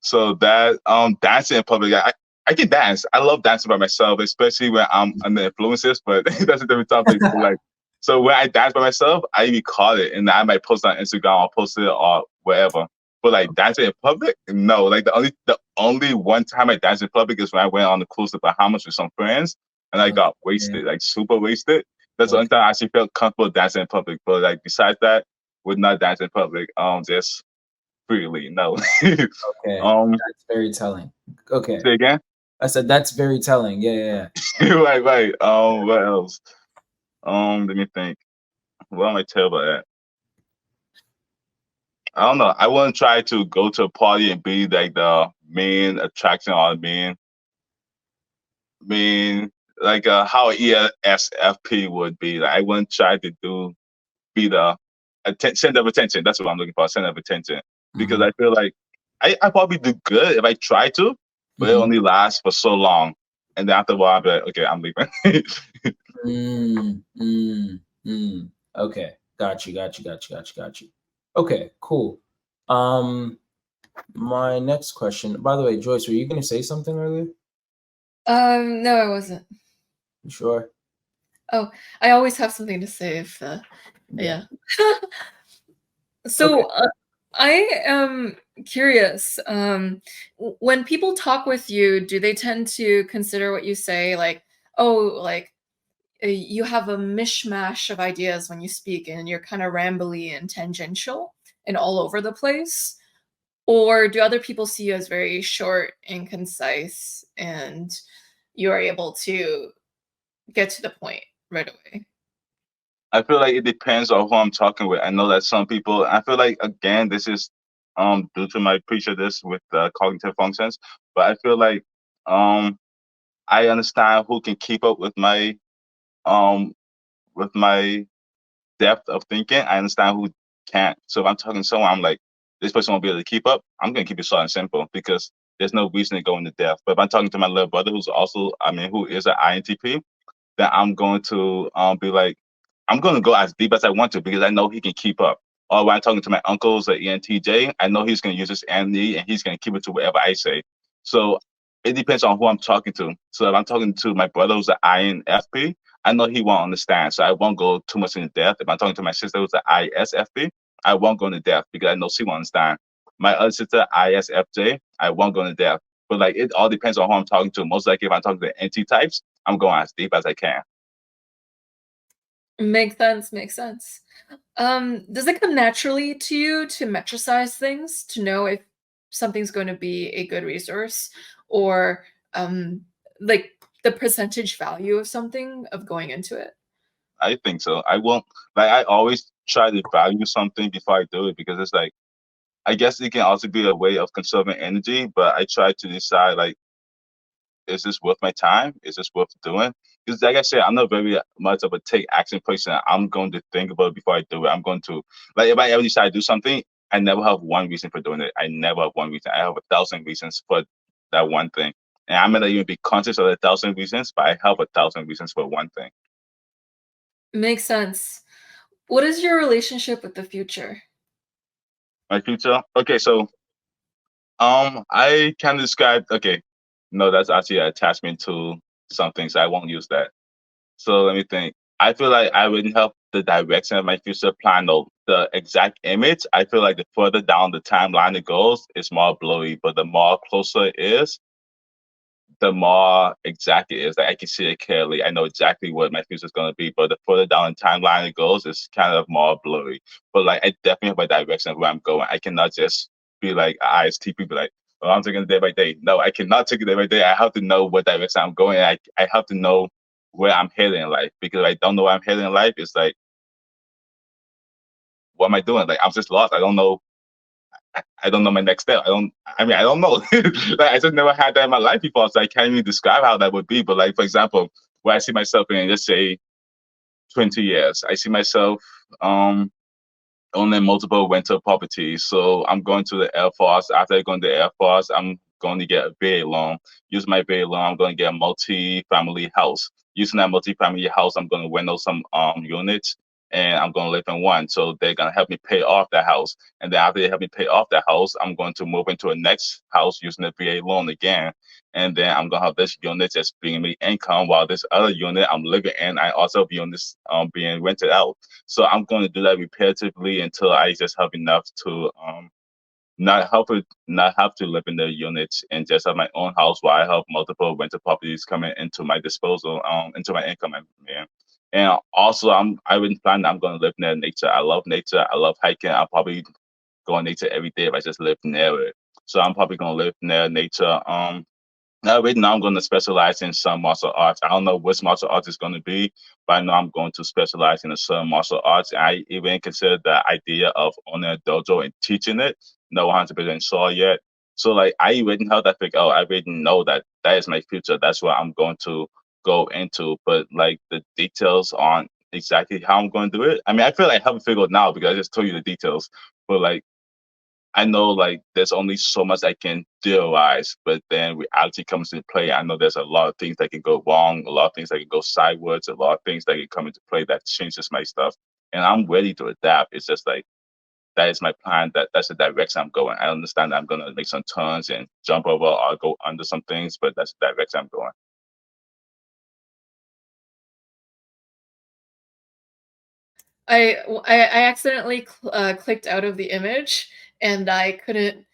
So that dancing in public, I can dance. I love dancing by myself, especially when I'm under influences. But that's a different topic. But like, so when I dance by myself, I record it and I might post it on Instagram or post it or wherever. But like dancing in public, no. Like the only one time I danced in public is when I went on the cruise to Bahamas with some friends and I got
Okay.
wasted, like super wasted. That's the only
Okay.
time I actually felt comfortable dancing in public. But like besides that, would not dance in public. Just freely, no.
Okay.
um,
That's very telling. Okay.
say again.
I said that's very telling. Yeah, yeah,
Right, right. What else? Let me think. What am I terrible at? I don't know. I wouldn't try to go to a party and be like the main attraction or main like how ESFP would be. Like, I wouldn't try to be the center of attention. That's what I'm looking for, center of attention. Because
yeah.
I feel like I probably do good if I try to, but it
Hmm.
only lasts for so long. And then after a while, I'll be like, okay, I'm leaving.
Mm, mm, mm. Okay. Got you. Got you. Got you. Got you. Got you. Okay. Cool. Um, my next question. By the way, Joyce, were you going to say something earlier?
No, I wasn't.
You sure?
Oh, I always have something to say if
Yeah.
yeah.
Okay.
So I am curious. When people talk with you, do they tend to consider what you say like, oh, like you have a mishmash of ideas when you speak and you're kind of rambly and tangential and all over the place? Or do other people see you as very short and concise and you are able to get to the point right away?
I feel like it depends on who I'm talking with. I know that some people. I feel like again, this is due to my preacher this with cognitive functions, but I feel like um I understand who can keep up um with my depth of thinking. I understand who can't. So if I'm talking to someone, I'm like, this person won't be able to keep up. I'm gonna keep it short and simple because there's no reason to go into depth. But if I'm talking to my little brother, who's also, I mean, who is an INTP, then I'm going to be like, I'm going to go as deep as I want to because I know he can keep up. Or when I'm talking to my uncles at ENTJ, I know he's going to use his NE and he's going to keep it to whatever I say. So it depends on who I'm talking to. So if I'm talking to my brother who's an INFP, I know he won't understand. So I won't go too much into depth. If I'm talking to my sister who's an ISFP, I won't go into depth because I know she won't understand. My other sister, ISFJ, I won't go into depth. But like it all depends on who I'm talking to. Most likely if I'm talking to NT types, I'm going as deep as I can.
Makes sense, makes sense. Does it come naturally to you to metricize things to know if something's going to be a good resource or like the percentage value of something of going into it?
I think so. I won't like I always try to value something before I do it because it's like I guess it can also be a way of conserving energy, but I try to decide like is this worth my time? Is this worth doing? Because like I said, I'm not very much of a take action person. I'm going to think about it before I do it. I'm going to like if I ever decide to do something, I never have one reason for doing it. I never have one reason. I have 1,000 reasons for that one thing. And I may not even be conscious of the 1,000 reasons, but I have 1,000 reasons for one thing.
Makes sense. What is your relationship with the future?
My future. Okay, so I can describe. Okay, no, that's actually an attachment to something, so I won't use that. So let me think. I feel like I wouldn't help the direction of my future plan or the exact image. I feel like the further down the timeline it goes, it's more blurry. But the more closer it is, the more exact it is. Like I can see it clearly. I know exactly what my future is going to be. But the further down the timeline it goes, it's kind of more blurry. But like I definitely have a direction of where I'm going. I cannot just be like ISTP, be like, oh, I'm taking it day by day. No, I cannot take it day by day. I have to know what direction I'm going. I have to know where I'm heading in life because if I don't know where I'm heading in life, it's like, what am I doing? Like I'm just lost. I don't know. I don't know my next step. I don't know. Like I just never had that in my life before, so I can't even describe how that would be. But like for example, where I see myself in, let's say 20 years, I see myself owning multiple rental properties. So I'm going to the Air Force. After I go to the Air Force, I'm going to get a VA loan. Use my VA loan, I'm going to get a multi-family house. Using that multi-family house, I'm going to rent out some units. and I'm gonna live in one. So they're gonna help me pay off that house. And then after they help me pay off that house, I'm going to move into a next house using the VA loan again. And then I'm gonna have this unit just bringing me income while this other unit I'm living in, I also be on this being rented out. So I'm gonna do that repetitively until I just have enough to not have to live in the units and just have my own house where I have multiple rental properties coming into my disposal, into my income. Man. And also, I really plan I'm going to live near nature. I love nature. I love hiking. I'll probably go on nature every day if I just live near it. So I'm probably going to live near nature. Right now, I'm going to specialize in some martial arts. I don't know which martial arts it's going to be, but I know I'm going to specialize in a certain martial arts. I even consider the idea of owning a dojo and teaching it. No 100% sure yet. So, like, I already held that think, oh, I already know that that is my future. That's what I'm going to go into. But, like, the details on exactly how I'm going to do it, I mean, I feel like I haven't figured out because I just told you the details. But, like, I know like there's only so much I can theorize, but then reality comes into play. I know there's a lot of things that can go wrong, a lot of things that can go sideways, a lot of things that can come into play that changes my stuff. And I'm ready to adapt. It's just like that is my plan. That's the direction I'm going. I understand that I'm gonna make some turns and jump over or go under some things, but that's the direction I'm going.
I accidentally clicked out of the image and I couldn't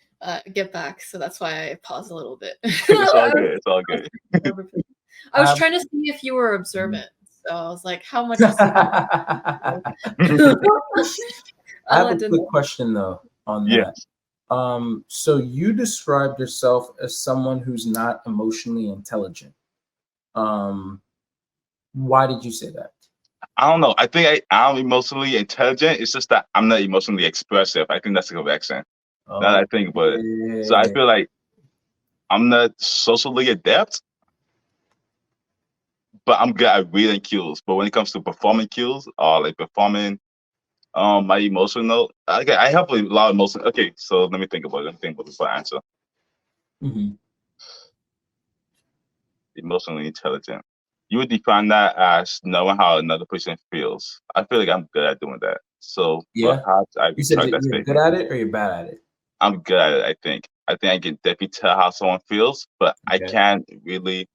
get back, so that's why I paused a little bit.
It's all good. It's all good.
I was
Um,
trying to see if you were observant, so I was like, "How much is he?"
I
I'll
have a
let Denzel.
quick question though on that.
Yes.
So you described yourself as someone who's not emotionally intelligent. Um, why did you say that?
I don't know. I think I'm emotionally intelligent. It's just that I'm not emotionally expressive. I think that's the correction. Now that I think about it. So I
Okay.
feel like I'm not socially adept, but I'm good at reading cues. But when it comes to performing cues or like performing my emotional, okay, I have a lot of emotion. Okay, so let me think about it. Let me think about this for answer.
Mhm.
Emotionally intelligent. You would define that as knowing how another person feels. I feel like I'm good at doing that. So
Yeah.
perhaps I
You said
retract that
you're good
statement.
at it or you're bad at it.
I'm good at it, I think. I think I can definitely tell how someone feels, but I
Okay.
can't really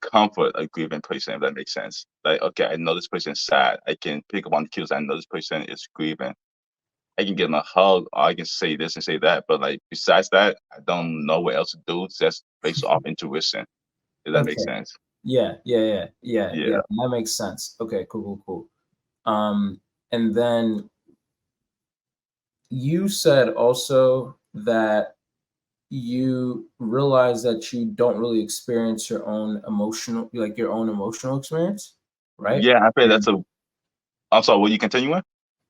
comfort a grieving person, if that makes sense. Like, okay, I know this person's sad. I can pick up on cues. I know this person is grieving. I can give them a hug, or I can say this and say that. But like besides that, I don't know what else to do. It's just based off intuition, if that makes
Okay.
sense.
Yeah.
Yeah.
That makes sense. Okay, cool. Um, and then you said also that you realize that you don't really experience your own emotional experience, right?
Yeah, I feel
And
that's a I'm sorry, will you continue with?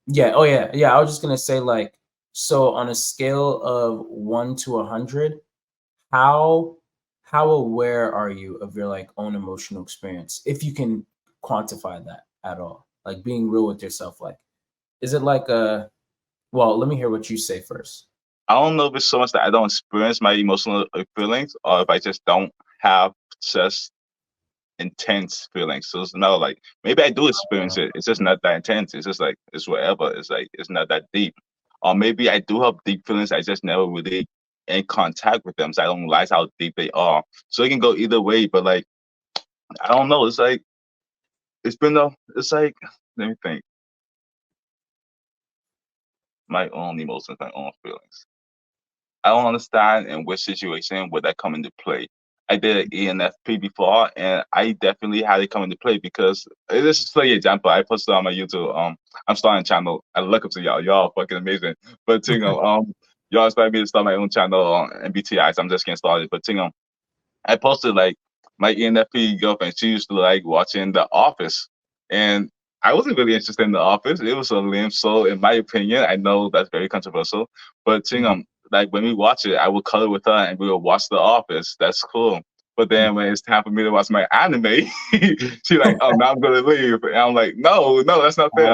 yeah, oh yeah. I was just gonna say like, so on a scale of 1 to 100, how how aware are you of your like own emotional experience, if you can quantify that at all? Like being real with yourself, like, is it like a well, let me hear what you say first.
I don't know if it's so much that I don't experience my emotional feelings or if I just don't have just intense feelings. So it's not like maybe I do experience it. It's just not that intense. It's just like it's whatever. It's like it's not that deep. Or maybe I do have deep feelings. I just never really in contact with them. So I don't realize how deep they are. So it can go either way. But like I don't know. It's like it's been a it's like let me think. My own emotions, my own feelings. I don't understand in which situation would that come into play. I did an ENFP before, and I definitely had it come into play because this is for example. I posted on my YouTube. I'm starting a channel. I look up to y'all. Y'all are fucking amazing. But you know, y'all inspired me to start my own channel on MBTI. So I'm just getting started. But you know, I posted like my ENFP girlfriend. She used to like watching The Office, and I wasn't really interested in The Office. It was so lame. So in my opinion, I know that's very controversial, but you
Mhm,
know, like when we watch it, I would color with her and we would watch The Office. That's cool. But
mhm.
then when it's time for me to watch my anime, she like, oh, now I'm gonna leave. And I'm like, no, that's not fair.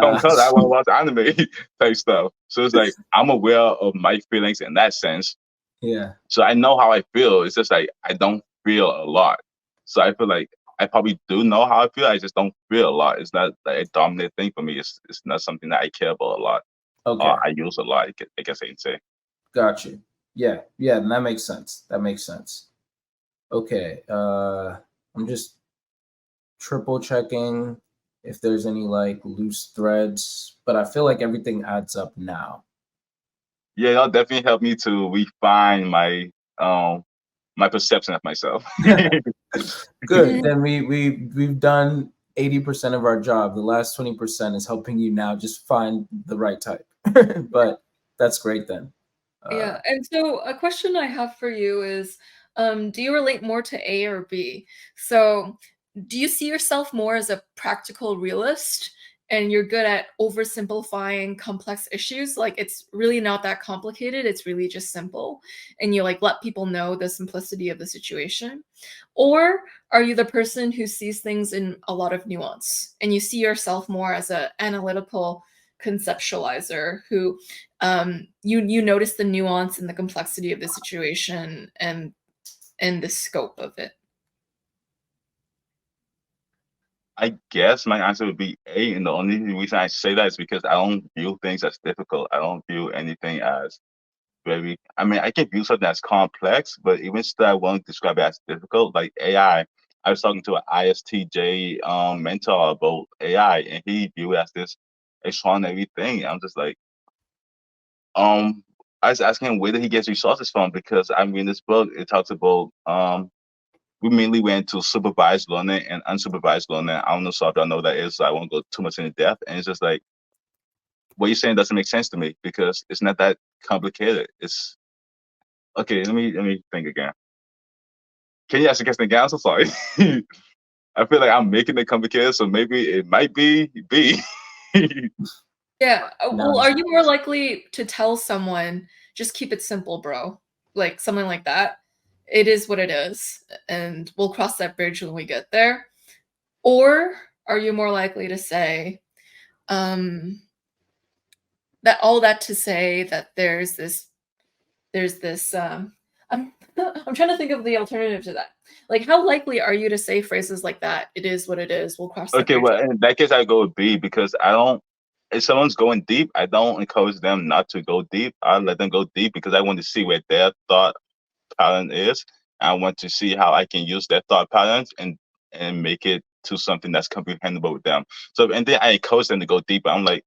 Don't
Ah,
color. I want to watch anime type stuff. So it's like I'm aware of my feelings in that sense,
yeah.
so I know how I feel. It's just like I don't feel a lot. So I feel like I probably do know how I feel. I just don't feel a lot. It's not like a dominant thing for me. It's not something that I care about a lot.
Okay,
I use a lot. I guess I can say.
got you. Yeah, yeah, and that makes sense. That makes sense. Okay, I'm just triple checking if there's any like loose threads, but I feel like everything adds up now.
Yeah, that'll definitely help me to refine um my perception of myself.
Good. Then we've done 80% of our job. The last 20% is helping you now just find the right type. But that's great then. Uh,
Yeah, and so a question I have for you is, do you relate more to A or B? So, do you see yourself more as a practical realist and you're good at oversimplifying complex issues? Like it's really not that complicated, it's really just simple, and you like let people know the simplicity of the situation? Or are you the person who sees things in a lot of nuance and you see yourself more as a analytical conceptualizer who you notice the nuance and the complexity of the situation and the scope of it.
I guess my answer would be A, and the only reason I say that is because I don't view things as difficult. I don't view anything as very. I mean, I can view something as complex, but even still, I won't describe it as difficult. Like AI, I was talking to an ISTJ mentor about AI, and he viewed it as this extraordinary thing. I'm just like, um, I was asking him where did he get resources from because I mean, this book it talks about we mainly went to supervised learning and unsupervised learning. I don't know so if y'all know what that is, so I won't go too much into depth. And it's just like what you're saying doesn't make sense to me because it's not that complicated. It's okay. Let me think again. Can you ask a question again? I'm so sorry. I feel like I'm making it complicated, so maybe it might be B.
Yeah.
now
Well,
it's
are you more likely to tell someone, just keep it simple, bro? Like something like that. It is what it is, and we'll cross that bridge when we get there. Or are you more likely to say, um, that all that to say that there's this I'm I'm trying to think of the alternative to that. Like how likely are you to say phrases like that? It is what it is. We'll cross that
Okay,
bridge.
well in that case I go with B because I don't. If someone's going deep, I don't encourage them not to go deep. I let them go deep because I want to see where their thought pattern is. I want to see how I can use their thought patterns and make it to something that's comprehensible with them. So and then I encourage them to go deeper. I'm like,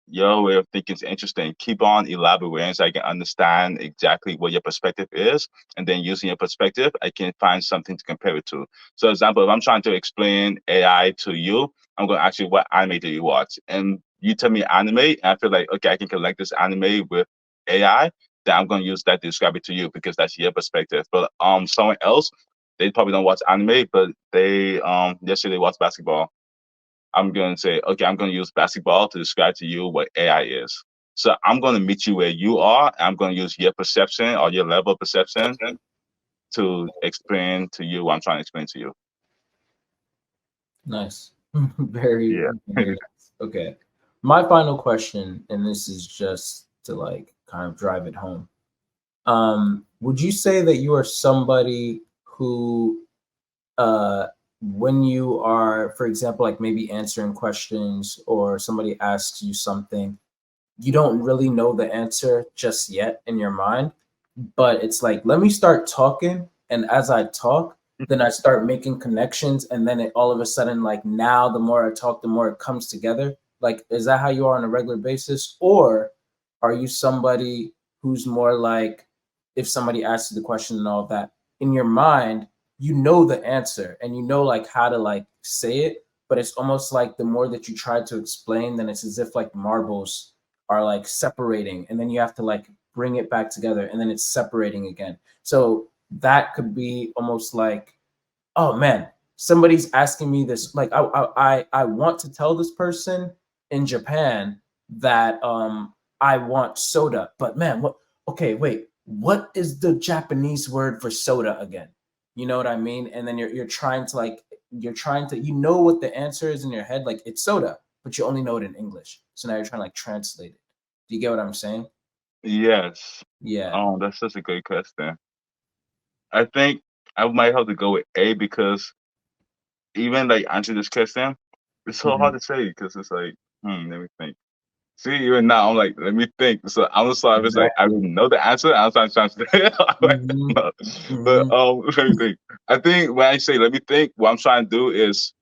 your way of thinking is interesting. Keep on elaborating so I can understand exactly what your perspective is. And then using your perspective, I can find something to compare it to. So example, if I'm trying to explain AI to you, I'm gonna ask you what anime do you watch? And you tell me anime, and I feel like okay, I can connect this anime with AI, then I'm gonna use that to describe it to you because that's your perspective. But someone else, they probably don't watch anime, but they yesterday they watch basketball. I'm going to say, okay, I'm going to use basketball to describe to you what AI is. So I'm going to meet you where you are. I'm going to use your perception or your level of perception to explain to you what I'm trying to explain to you.
nice. Very,
Yeah.
very nice. Okay. My final question, and this is just to like kind of drive it home. Would you say that you are somebody who when you are, for example, like maybe answering questions or somebody asks you something, you don't really know the answer just yet in your mind, but it's like, let me start talking. And as I talk, then I start making connections. And then it all of a sudden, like now, the more I talk, the more it comes together. Like, is that how you are on a regular basis? Or are you somebody who's more like, if somebody asks you the question and all of that, in your mind, you know the answer and you know like how to like say it, but it's almost like the more that you try to explain, then it's as if like marbles are like separating and then you have to like bring it back together and then it's separating again. So that could be almost like, oh man, somebody's asking me this. Like I want to tell this person in Japan that I want soda, but man, what? Okay, wait, what is the Japanese word for soda again? You know what I mean? And then you're trying to like you know what the answer is in your head, like it's soda, but you only know it in English. So now you're trying to like translate it. Do you get what I'm saying?
Yes.
Yeah.
That's such a great question. I think I might have to go with A because even like answer this question, it's so hard
Mhm.
to say because it's like, let me think. See, even now I'm like, let me think. So I'm sorry if it's like I
Exactly.
already know the answer. I'm trying to say,
Mhm.
but
Mhm.
let me think. I think when I say let me think, what I'm trying to do is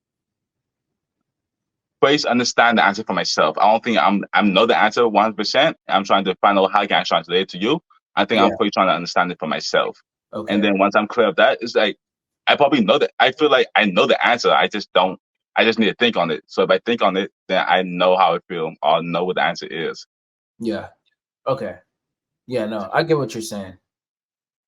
first understand the answer for myself. I don't think I'm know the answer 100%. I'm trying to find out how can I translate it to you. I think I'm
Yeah.
first trying to understand it for myself. And
Okay.
then once I'm clear of that, it's like I probably know that I feel like I know the answer. I just need to think on it. So if I think on it, then I know how I feel or know what the answer is.
Yeah. Okay. Yeah, no, I get what you're saying.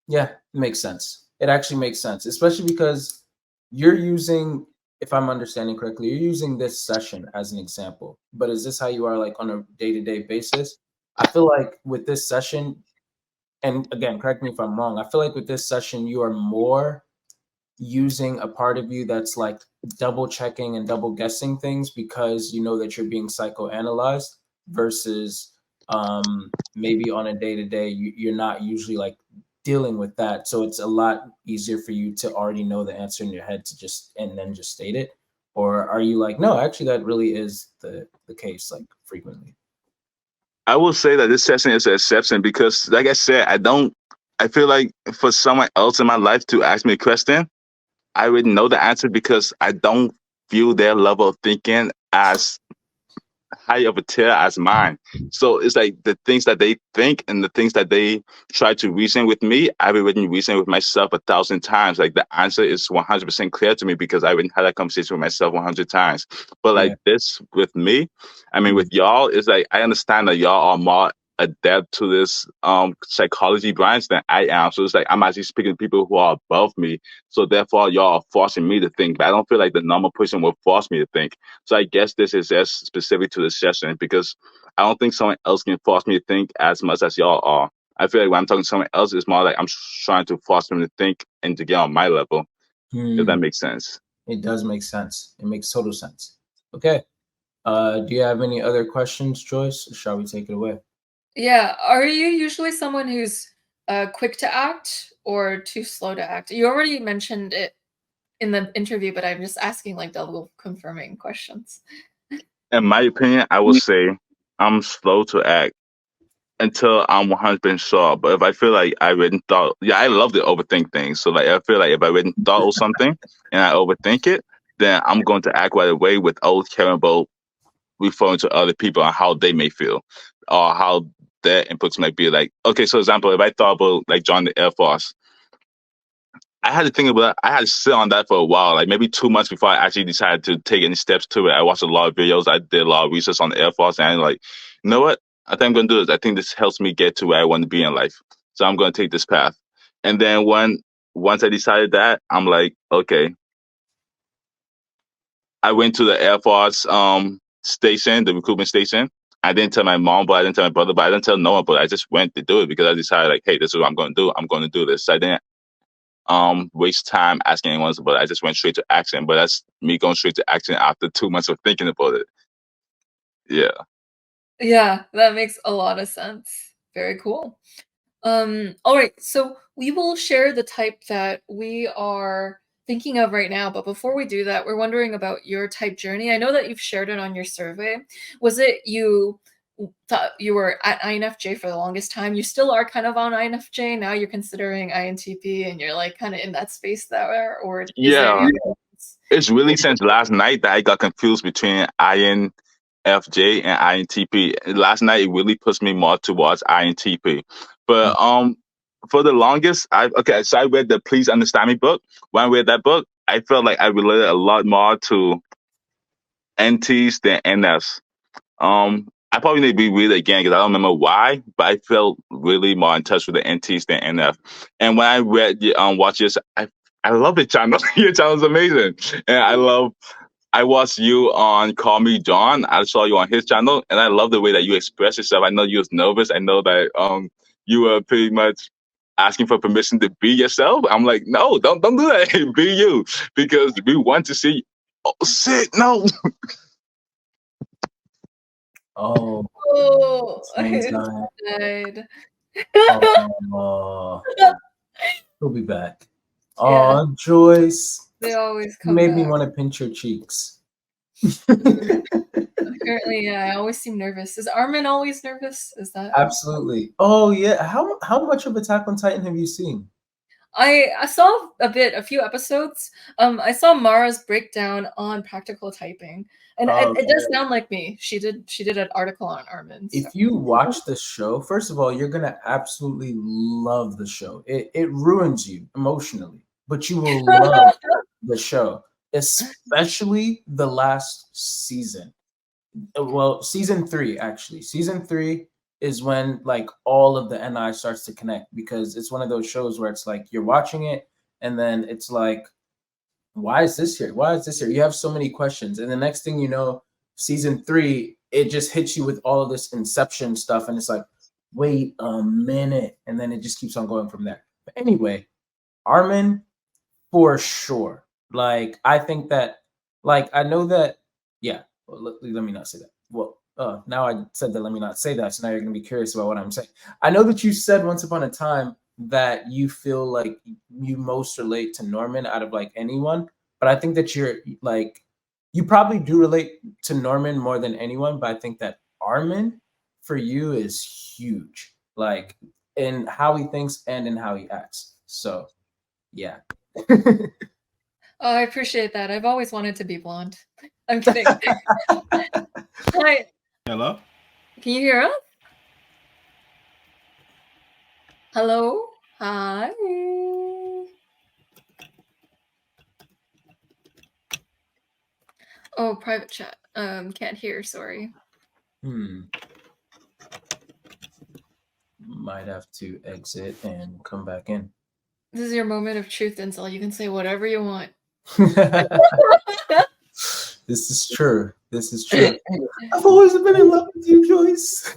Yeah, it makes sense. It actually makes sense, especially because you're using, if I'm understanding correctly, you're using this session as an example. But is this how you are like on a day-to-day basis? I feel like with this session, and again, correct me if I'm wrong, I feel like with this session, you are more using a part of you that's like double checking and double guessing things because you know that you're being psychoanalyzed versus maybe on a day to day you're not usually like dealing with that, so it's a lot easier for you to already know the answer in your head to just and then just state it. Or are you like, no, actually that really is the case like frequently?
I will say that this session is an exception because, like I said, I feel like for someone else in my life to ask me a question, I already know the answer because I don't view their level of thinking as high of a tier as mine. So it's like the things that they think and the things that they try to reason with me, I've already reasoned with myself 1,000 times. Like the answer is 100% clear to me because I already had that conversation with myself 100 times. But like
Yeah.
this with me, I mean,
Mm.
with y'all, it's like I understand that y'all are more adept to this psychology branch than I am. So it's like I'm actually speaking to people who are above me. So therefore, y'all are forcing me to think. But I don't feel like the normal person will force me to think. So I guess this is just specific to this session because I don't think someone else can force me to think as much as y'all are. I feel like when I'm talking to someone else, it's more like I'm trying to force them to think and to get on my level, if that
Hmm.
makes sense.
It does make sense. It makes total sense. Okay. Do you have any other questions, Joyce? Or shall we take it away?
Yeah, are you usually someone who's quick to act or too slow to act? You already mentioned it in the interview, but I'm just asking like double confirming questions.
In my opinion, I would say I'm slow to act until I'm 100% sure. But if I feel like I already thought, yeah, I love to overthink things. So like I feel like if I already thought of something and I overthink it, then I'm going to act right away without caring about referring to other people and how they may feel or how their inputs might be. Like, okay, so example, if I thought about like joining the Air Force, I had to think about I had to sit on that for a while, like maybe 2 months before I actually decided to take any steps to it. I watched a lot of videos, I did a lot of research on the Air Force, and I'm like, you know what? I think I'm gonna do this. I think this helps me get to where I want to be in life. So I'm gonna take this path. And then once I decided that, I'm like, okay, I went to the Air Force station, the recruitment station. I didn't tell my mom, but I didn't tell my brother, but I didn't tell no one, but I just went to do it because I decided like, hey, this is what I'm gonna do. I'm gonna do this. So I didn't waste time asking anyone, but I just went straight to action. But that's me going straight to action after 2 months of thinking about it. Yeah.
Yeah, that makes a lot of sense. Very cool. All right, so we will share the type that we are thinking of right now, but before we do that, we're wondering about your type journey. I know that you've shared it on your survey. Was it you thought you were at INFJ for the longest time? You still are kind of on INFJ, now you're considering INTP and you're like kind of in that space there, or is there
Yeah. It's really since last night that I got confused between INFJ and INTP. Last night it really puts me more towards INTP. But for the longest so I read the Please Understand Me book. When I read that book, I felt like I related a lot more to NTs than NFs. I probably need to reread it again because I don't remember why, but I felt really more in touch with the NTs than NF. And when I watch this, I love the channel. Your channel is amazing, and I watched you on Call Me John. I saw you on his channel, and I love the way that you express yourself. I know you was nervous. I know that you were pretty much asking for permission to be yourself. I'm like, no, don't do that. Be you, because we want to see. Oh, shit, no.
Oh,
Oh,
same
it's
time.
died.
Oh, he'll be back.
Yeah,
Oh, Joyce,
they always
you
come
made me
back.
want to pinch your cheeks.
Apparently, yeah, I always seem nervous. Is Armin always nervous? Is that?
Absolutely. Oh yeah. How much of Attack on Titan have you seen?
I saw a few episodes. I saw Mara's breakdown on practical typing, and it does
Okay.
sound like me. She did an article on Armin. So.
If you watch the show, first of all, you're gonna absolutely love the show. It ruins you emotionally, but you will love the show, especially the last season. Well, season three actually. Season three is when like all of the NI starts to connect because it's one of those shows where it's like you're watching it and then it's like why is this here? Why is this here? You have so many questions. And the next thing you know, season three, it just hits you with all of this inception stuff. And it's like, wait a minute. And then it just keeps on going from there. But anyway, Armin, for sure. Like, I think that, like, I know that, yeah, well, let me not say that. Well, now I said that, let me not say that. So now you're going to be curious about what I'm saying. I know that you said once upon a time that you feel like you most relate to Norman out of like anyone, but I think that you're like, you probably do relate to Norman more than anyone, but I think that Armin for you is huge, like in how he thinks and in how he acts. So, yeah.
Oh, I appreciate that. I've always wanted to be blonde. I'm kidding. Hi,
Hello?
can you hear us? Hello? Hi. Oh, private chat. Can't hear, sorry.
Might have to exit and come back in.
This is your moment of truth, Denzel. You can say whatever you want.
This is true. This is true. I've always been in love with you, Joyce.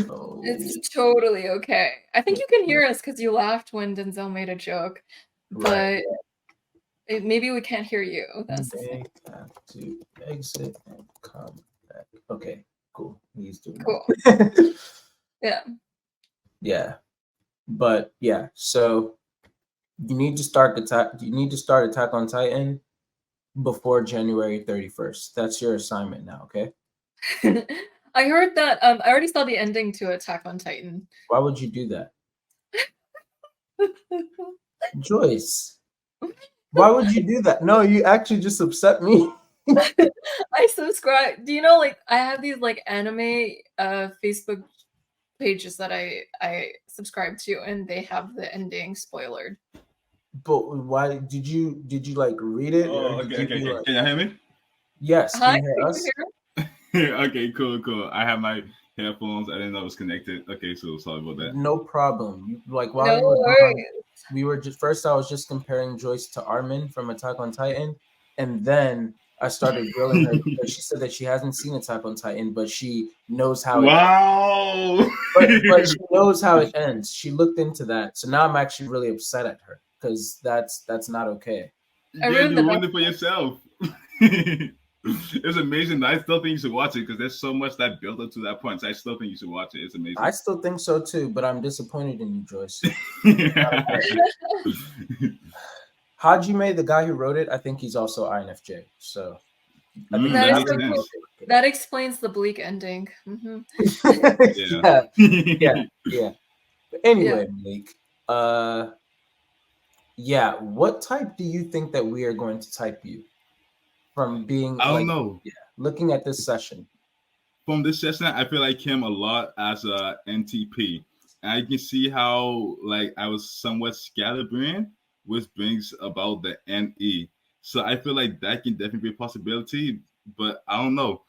Oh,
It's totally okay. I think you can hear us because you laughed when Denzel made a joke,
right.
but maybe we can't hear you. That's the thing.
They have to exit and come back. Okay, cool. He's doing
Cool.
that.
Yeah.
Yeah. But yeah, so you need to start Attack on Titan before January 31st. That's your assignment now, okay?
I heard that I already saw the ending to Attack on Titan.
Why would you do that? Joyce, why would you do that? No, you actually just upset me.
I subscribe. Do you know like I have these like anime Facebook pages that I subscribe to and they have the ending spoilered.
But why did you like read it?
Oh,
Or did
okay,
you
okay,
be
okay.
like,
Can you hear me?
yes,
Hi,
can you hear
can
us?
you hear?
Okay, cool. I have my headphones. I didn't know it was connected. Okay, so sorry about that.
No problem. Like while
No
you were gone,
worries.
we were just first I was just comparing Joyce to Armin from Attack on Titan, and then I started grilling her because she said that she hasn't seen Attack on Titan, but she knows how it
Wow.
but she knows how it ends. She looked into that. So now I'm actually really upset at her because that's not okay.
I
Yeah,
ruined
you
the
ruined
best.
it for yourself. It's amazing. I still think you should watch it because there's so much that built up to that point. So I still think you should watch it. It's amazing.
I still think so too, but I'm disappointed in you, Joyce. Hajime, the guy who wrote it, I think he's also INFJ. So I think
That
that
is
makes
so cool.
sense.
That explains the bleak ending.
Yeah.
yeah. But anyway, Malik, yeah, what type do you think that we are going to type you from being
I don't
like,
know.
looking at this session?
From this session, I feel like him a lot as a NTP. And I can see how like I was somewhat scatterbrained, which brings about the NE. So I feel like that can definitely be a possibility, but I don't know.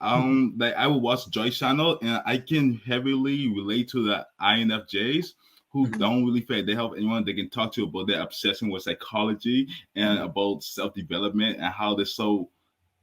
Like I will watch Joy Channel and I can heavily relate to the INFJs who don't really feel like they have anyone they can talk to about their obsession with psychology and about self-development and how they're so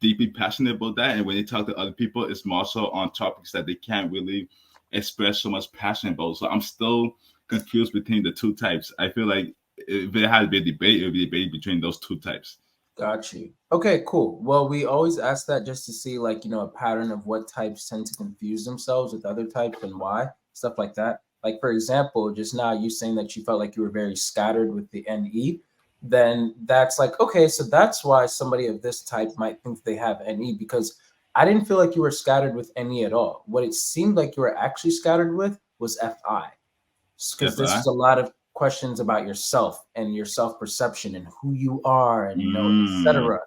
deeply passionate about that. And when they talk to other people, it's more so on topics that they can't really express so much passion about. So I'm still confused between the two types. I feel like if there had to be a debate, it would be a debate between those two types.
Got you. Okay, cool. Well, we always ask that just to see like, a pattern of what types tend to confuse themselves with other types and why, stuff like that. Like, for example, just now you saying that you felt like you were very scattered with the NE, then that's like, okay, so that's why somebody of this type might think they have NE, because I didn't feel like you were scattered with NE at all. What it seemed like you were actually scattered with was FI, because this
FI.
is a lot of questions about yourself and your self-perception and who you are and etc.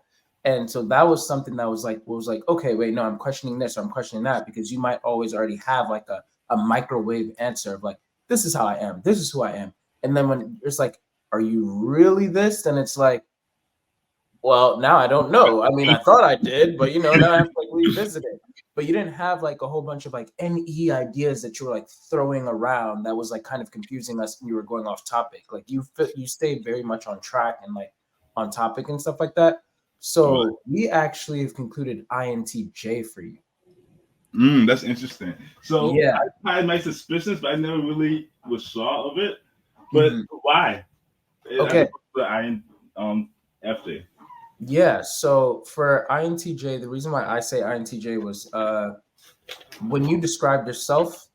And so that was something that was like, okay, wait, no, I'm questioning this or I'm questioning that, because you might always already have like a microwave answer of like, this is how I am, this is who I am. And then when it's like, are you really this? Then it's like, well, now I don't know. I mean, I thought I did, but now I have to like revisit it. But you didn't have like a whole bunch of like NE ideas that you were like throwing around that was like kind of confusing us when you were going off topic. Like you stayed very much on track and like on topic and stuff like that. So we actually have concluded INTJ for you.
That's interesting. So
Yeah.
I had my suspicions, but I never really was sure of it. But why?
Okay.
The FJ.
Yeah. So for INTJ, the reason why I say INTJ was when you described yourself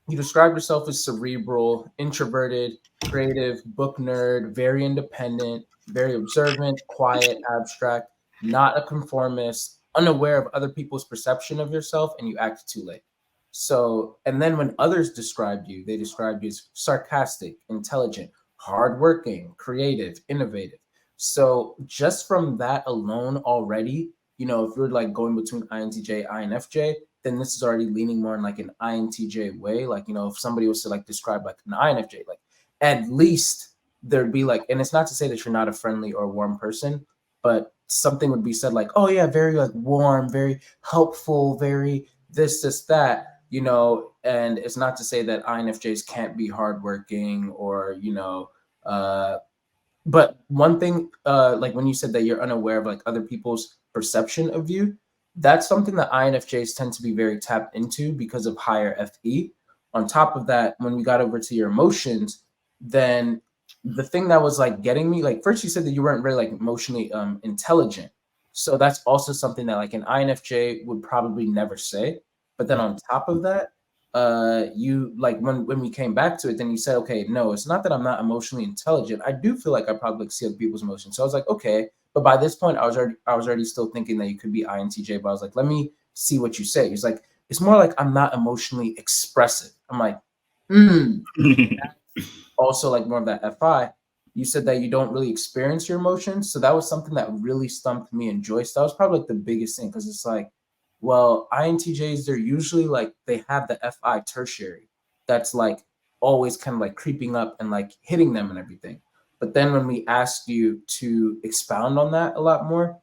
as cerebral, introverted, creative, book nerd, very independent, very observant, quiet, abstract, not a conformist, unaware of other people's perception of yourself, and you act too late. So, and then when others described you, they described you as sarcastic, intelligent, hardworking, creative, innovative. So just from that alone already, if you're like going between INTJ, INFJ, then this is already leaning more in like an INTJ way. Like, if somebody was to like describe like an INFJ, like at least there'd be like, and it's not to say that you're not a friendly or warm person, but something would be said like, oh yeah, very like warm, very helpful, very this, that, and it's not to say that INFJs can't be hardworking or, but one thing, like when you said that you're unaware of like other people's perception of you, that's something that INFJs tend to be very tapped into because of higher FE. On top of that, when we got over to your emotions, then the thing that was like getting me, like first you said that you weren't very like emotionally intelligent. So that's also something that like an INFJ would probably never say. But then on top of that, you like when we came back to it, then you said, okay, no, it's not that I'm not emotionally intelligent. I do feel like I probably like see other people's emotions. So I was like, okay. But by this point, I was already still thinking that you could be INTJ. But I was like, let me see what you say. He's like, it's more like I'm not emotionally expressive. I'm like, also like more of that FI. You said that you don't really experience your emotions. So that was something that really stumped me and Joyce. That was probably like the biggest thing, because it's like, well, INTJs, they're usually like, they have the FI tertiary that's like always kind of like creeping up and like hitting them and everything. But then when we asked you to expound on that a lot more,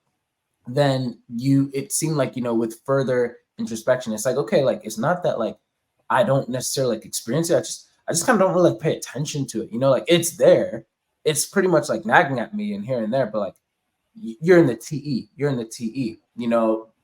then it seemed like, with further introspection, it's like, okay, like it's not that like I don't necessarily like experience it. I just kind of don't really like pay attention to it. Like it's there. It's pretty much like nagging at me and here and there, but like you're in the TE. You're in the TE.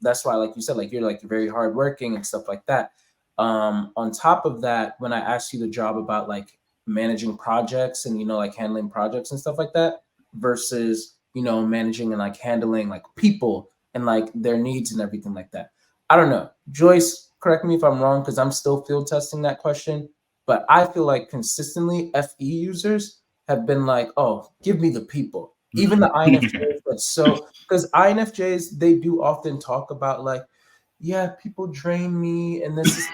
That's why, like you said, like you're very hardworking and stuff like that. On top of that, when I asked you the job about like managing projects and like handling projects and stuff like that versus managing and like handling like people and like their needs and everything like that. I don't know. Joyce, correct me if I'm wrong, because I'm still field testing that question. But I feel like consistently FE users have been like, oh, give me the people. Even the INFJs, but so because INFJs, they do often talk about like, yeah, people drain me and this is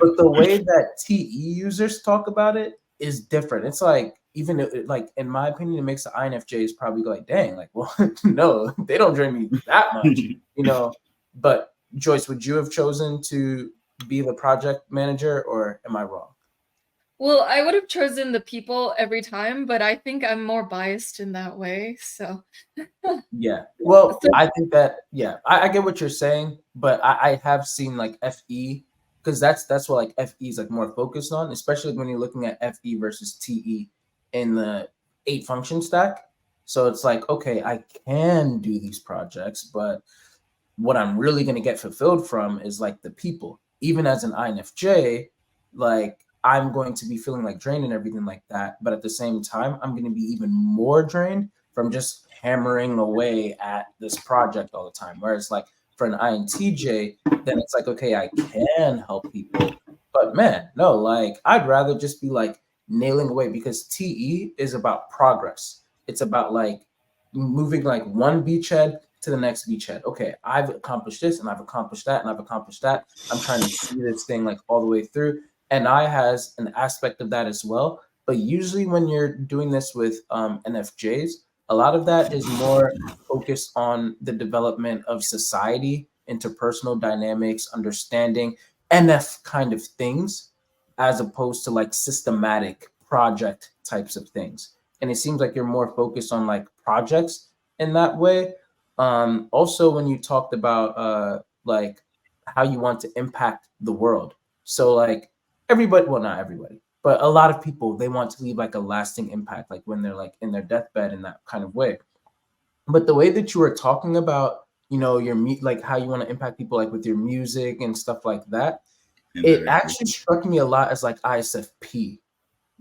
but the way that TE users talk about it is different. It's like, even like in my opinion, it makes the INFJs probably go like, dang, like, well, no, they don't drain me that much, But Joyce, would you have chosen to be the project manager, or am I wrong?
Well, I would have chosen the people every time, but I think I'm more biased in that way. So
yeah. Well, I think that, yeah, I get what you're saying, but I have seen like FE, because that's what like FE is like more focused on, especially when you're looking at FE versus TE in the 8 function stack. So it's like, okay, I can do these projects, but what I'm really going to get fulfilled from is like the people. Even as an INFJ, like I'm going to be feeling like drained and everything like that. But at the same time, I'm going to be even more drained from just hammering away at this project all the time. Whereas like for an INTJ, then it's like, okay, I can help people, But man, no, like I'd rather just be like nailing away because TE is about progress. It's about like moving like one beachhead to the next beachhead. Okay, I've accomplished this and I've accomplished that and I've accomplished that. I'm trying to see this thing like all the way through. And I has an aspect of that as well. But usually when you're doing this with NFJs, a lot of that is more focused on the development of society, interpersonal dynamics, understanding, NF kind of things, as opposed to like systematic project types of things. And it seems like you're more focused on like projects in that way. Also, when you talked about like how you want to impact the world, so like everybody, well, not everybody, but a lot of people, they want to leave like a lasting impact, like when they're like in their deathbed in that kind of way. But the way that you were talking about, your like how you want to impact people, like with your music and stuff like that, it
Indirectly.
actually struck me a lot as like ISFP,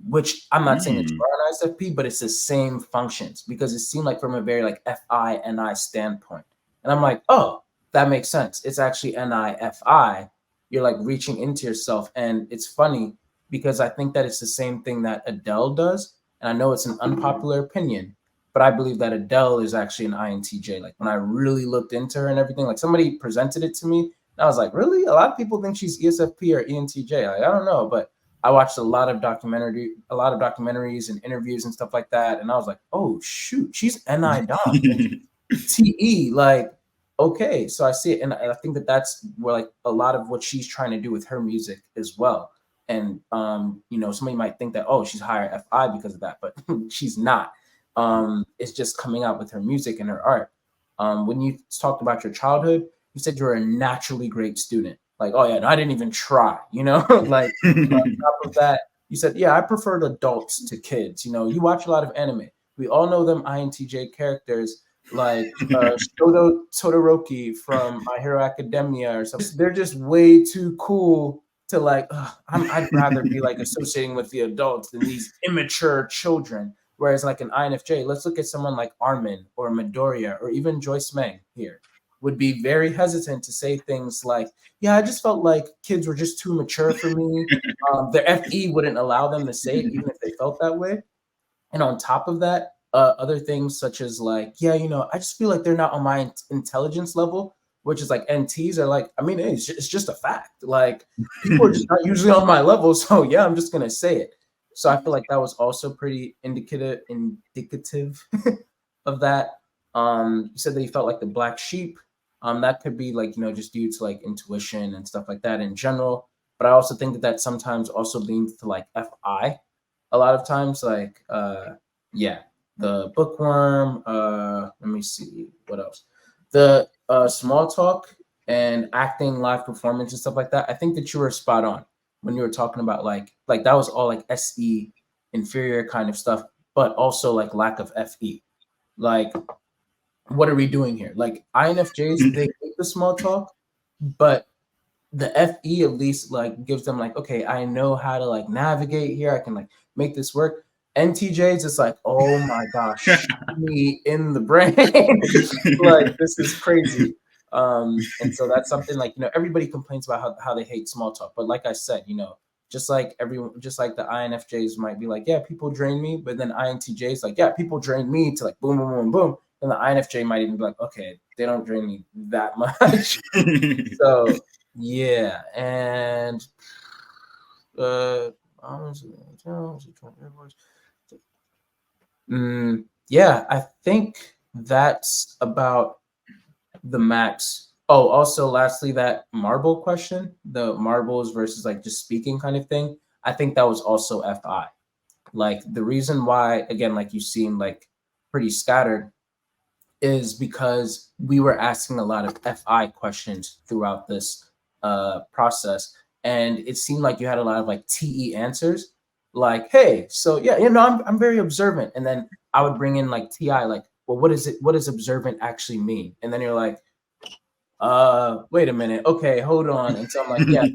which I'm not saying that you
Mm.
are an ISFP, but it's the same functions because it seemed like from a very like FI standpoint. And I'm like, oh, that makes sense. It's actually NIFI. You're like reaching into yourself. And it's funny because I think that it's the same thing that Adele does. And I know it's an unpopular opinion, but I believe that Adele is actually an INTJ. Like when I really looked into her and everything, like somebody presented it to me, and I was like, really? A lot of people think she's ESFP or ENTJ. Like, I don't know, but I watched a lot of documentaries and interviews and stuff like that, and I was like, "Oh shoot, she's NI Dom and TE." Like, okay, so I see it, and I think that that's where like a lot of what she's trying to do with her music as well. And somebody might think that she's higher FI because of that, but she's not. It's just coming out with her music and her art. When you talked about your childhood, you said you were a naturally great student. Like, oh yeah, no, I didn't even try. Like top of that, you said, yeah, I preferred adults to kids. You watch a lot of anime. We all know them INTJ characters like Shoto Todoroki from My Hero Academia or something. They're just way too cool to like, I'd rather be like associating with the adults than these immature children. Whereas like an INFJ, let's look at someone like Armin or Midoriya or even Joyce Meng here, would be very hesitant to say things like, yeah, I just felt like kids were just too mature for me. Their FE wouldn't allow them to say it, even if they felt that way. And on top of that, other things such as like, yeah, I just feel like they're not on my intelligence level, which is like NTs are like, I mean, it's just a fact. Like people are just not usually on my level. So yeah, I'm just going to say it. So I feel like that was also pretty indicative of that. You said that you felt like the black sheep. That could be like, just due to like intuition and stuff like that in general. But I also think that sometimes also leans to like FI a lot of times, like yeah, the bookworm, let me see what else. The small talk and acting, live performance and stuff like that. I think that you were spot on when you were talking about like that was all like SE inferior kind of stuff, but also like lack of FE. Like, what are we doing here? Like INFJs, they hate the small talk, but the FE at least like gives them like, okay, I know how to like navigate here. I can like make this work. NTJs, it's like, oh my gosh, shoot me in the brain. Like this is crazy. And so that's something like, everybody complains about how they hate small talk. But like I said, just like everyone, just like the INFJs might be like, yeah, people drain me, but then INTJs like, yeah, people drain me to like boom, boom, boom, boom. And the INFJ might even be like, okay, they don't drain me that much. So yeah, and yeah, I think that's about the max. Oh, also, lastly, that marble question, the marbles versus like just speaking kind of thing. I think that was also FI. Like the reason why, again, like you seem like pretty scattered is because we were asking a lot of FI questions throughout this process. And it seemed like you had a lot of like TE answers, like, hey, so yeah, I'm very observant. And then I would bring in like TI, like, well, what is it? What does observant actually mean? And then you're like, wait a minute. Okay, hold on. And so I'm like, yeah.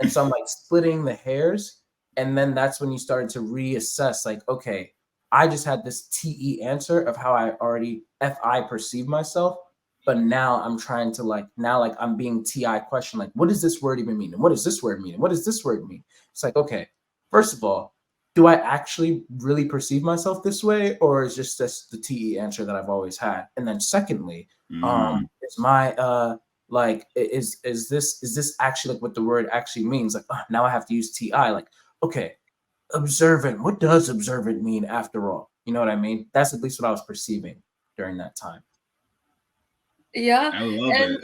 And so I'm like splitting the hairs. And then that's when you started to reassess, like, okay, I just had this TE answer of how I already FI perceive myself. But now I'm trying to like I'm being TI questioned, like, what does this word even mean? And what does this word mean? And what does this word mean? It's like, okay, first of all, do I actually really perceive myself this way, or is just this the TE answer that I've always had? And then secondly, is my like is this actually like what the word actually means? Like, now I have to use TI. Like, okay, observant. What does observant mean after all? You know what I mean? That's at least what I was perceiving during that time.
Yeah,
I love
and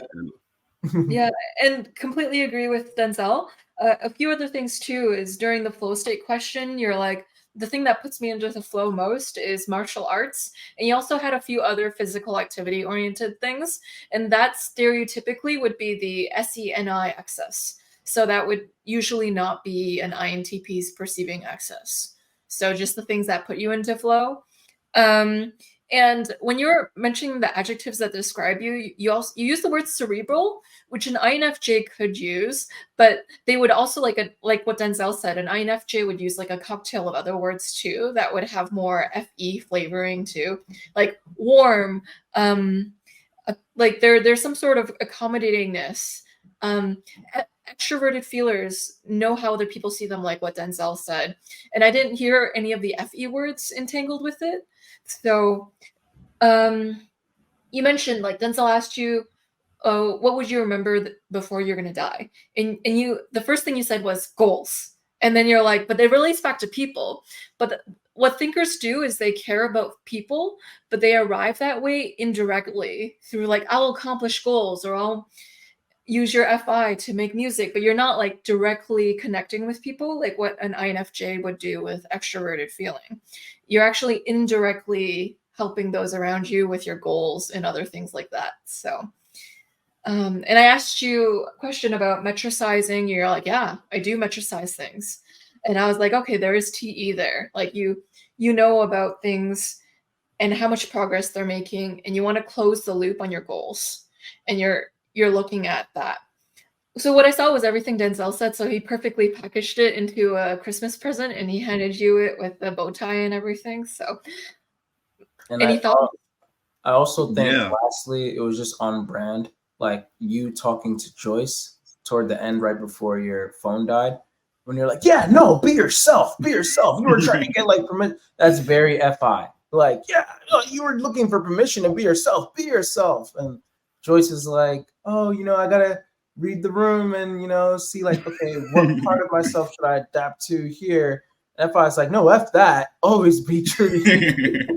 it.
yeah, and completely agree with Denzel. A few other things too is during the flow state question, you're like, the thing that puts me into the flow most is martial arts. And you also had a few other physical activity oriented things. And that stereotypically would be the SENI access. So that would usually not be an INTP's perceiving access. So just the things that put you into flow. Um, and when you're mentioning the adjectives that describe you, you use the word cerebral, which an INFJ could use, but they would also like what Denzel said, an INFJ would use like a cocktail of other words too that would have more FE flavoring too, like warm, like there's some sort of accommodatingness. Extroverted feelers know how other people see them, like what Denzel said, and I didn't hear any of the FE words entangled with it. So, you mentioned like Denzel asked you, "Oh, what would you remember before you're gonna die?" And you, the first thing you said was goals, and then you're like, "But it relates back to people." But what thinkers do is they care about people, but they arrive that way indirectly through like, "I'll accomplish goals," or "I'll use your FI to make music," but you're not like directly connecting with people like what an INFJ would do with extroverted feeling. You're actually indirectly helping those around you with your goals and other things like that. So, and I asked you a question about metricizing. You're like, yeah, I do metricize things. And I was like, okay, there is TE there. Like you know about things and how much progress they're making, and you want to close the loop on your goals. And you're looking at that. So what I saw was everything Denzel said. So he perfectly packaged it into a Christmas present, and he handed you it with the bow tie and everything. So,
And
any thoughts?
I also think,
Yeah.
lastly, it was just on brand. Like you talking to Joyce toward the end, right before your phone died, when you're like, "Yeah, no, be yourself, be yourself." You were trying to get like permission. That's very FI. Like, yeah, no, you were looking for permission to be yourself, be yourself. And Joyce is like, "Oh, I gotta read the room and see like, okay, what part of myself should I adapt to here?" FI is like, "No, F that. Always be true to you."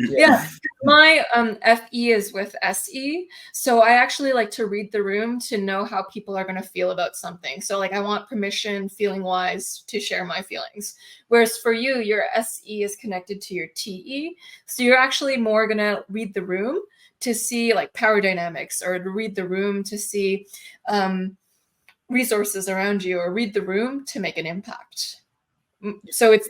Yeah, my FE is with SE, so I actually like to read the room to know how people are going to feel about something. So like I want permission feeling wise to share my feelings. Whereas for you, your SE is connected to your TE, so you're actually more going to read the room to see like power dynamics, or to read the room to see resources around you, or read the room to make an impact. So it's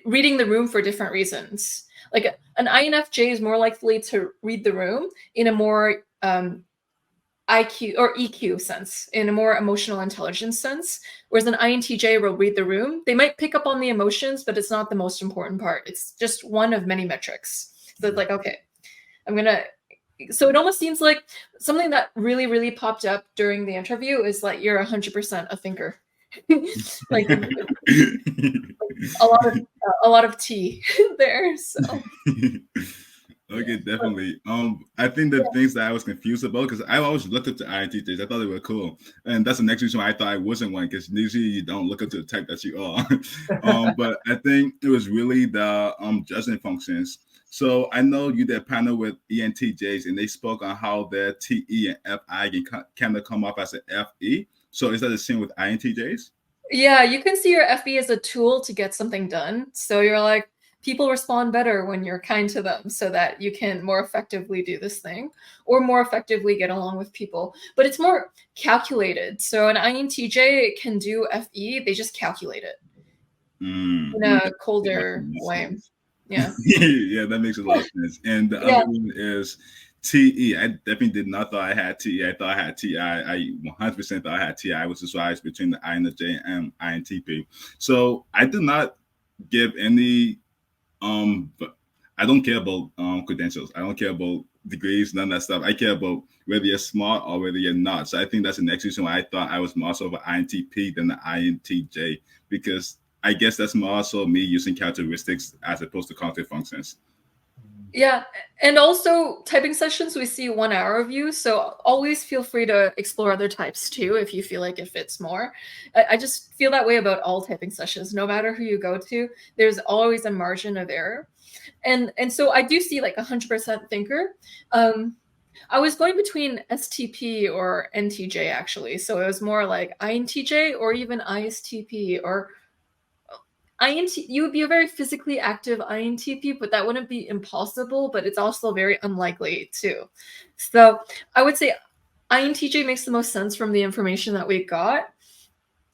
reading the room for different reasons. Like an INFJ is more likely to read the room in a more IQ or EQ sense, in a more emotional intelligence sense, whereas an INTJ will read the room. They might pick up on the emotions, but it's not the most important part. It's just one of many metrics. So it's like, okay, so it almost seems like something that really, really popped up during the interview is like you're 100% a thinker. Like a lot of tea there. So
Okay, definitely. I think the things that I was confused about, because I always looked up to INTJs, I thought they were cool, and that's the next reason why I thought I wasn't one, because usually you don't look up to the type that you are. But I think it was really the judging functions. So I know you did a panel with ENTJs, and they spoke on how their TE and FI can kind of come up as an FE. So is that the same with INTJs?
yeah, you can see your FE as a tool to get something done. So you're like, people respond better when you're kind to them, so that you can more effectively do this thing, or more effectively get along with people. But it's more calculated. So an INTJ can do FE, they just calculate it in a colder way. Yeah.
Yeah, that makes a lot of sense. And the other one is TE. I definitely did not thought I had TE. I thought I had TI. I 100% thought I had TI, which is why it's between the INFJ and INTP. So I did not give any I don't care about credentials. I don't care about degrees, none of that stuff. I care about whether you're smart or whether you're not. So I think that's the next reason why I thought I was more so of an INTP than an INTJ, because I guess that's more so me using characteristics as opposed to cognitive functions.
Yeah, and also typing sessions, we see 1 hour of you, so always feel free to explore other types too if you feel like it fits more. I just feel that way about all typing sessions. No matter who you go to, there's always a margin of error. And so I do see like 100% thinker. I was going between STP or NTJ actually, so it was more like INTJ or even ISTP or you would be a very physically active INTP, but that wouldn't be impossible, but it's also very unlikely too. So I would say INTJ makes the most sense from the information that we got.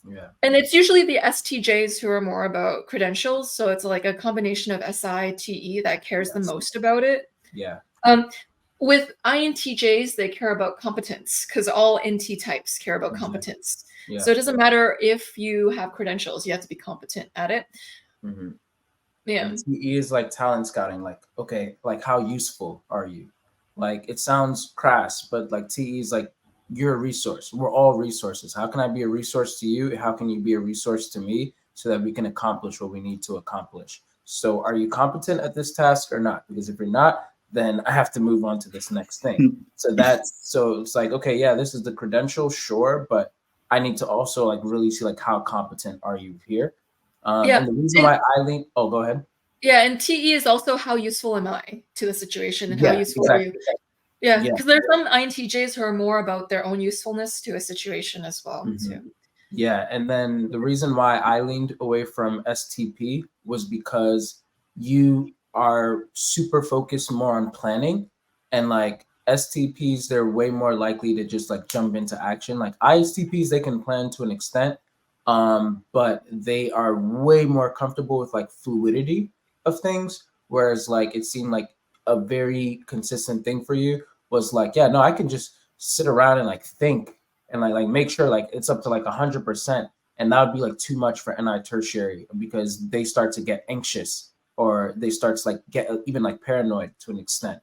Yeah.
And it's usually the STJs who are more about credentials. So it's like a combination of SI, TE that cares the most about it.
Yeah.
With INTJs, they care about competence because all NT types care about
Exactly.
competence.
Yeah.
So it doesn't matter if you have credentials, you have to be competent at it.
Mm-hmm.
Yeah.
And TE is like talent scouting. Like, okay, like how useful are you? Like it sounds crass, but like TE is like you're a resource. We're all resources. How can I be a resource to you? How can you be a resource to me so that we can accomplish what we need to accomplish? So are you competent at this task or not? Because if you're not, then I have to move on to this next thing. So it's like, okay, yeah, this is the credential, sure, but I need to also like really see like how competent are you here?
Yeah.
And the reason why I lean, oh, go ahead.
Yeah, and TE is also how useful am I to the situation and how useful
exactly.
are you? Yeah, because there are some INTJs who are more about their own usefulness to a situation as well, too.
Yeah, and then the reason why I leaned away from STP was because you are super focused more on planning, and like STPs, they're way more likely to just like jump into action. Like ISTPs, they can plan to an extent, but they are way more comfortable with like fluidity of things. Whereas like it seemed like a very consistent thing for you was like, yeah, no, I can just sit around and like think and like make sure like it's up to like 100%, and that would be like too much for NI tertiary because they start to get anxious or they start to like get even like paranoid to an extent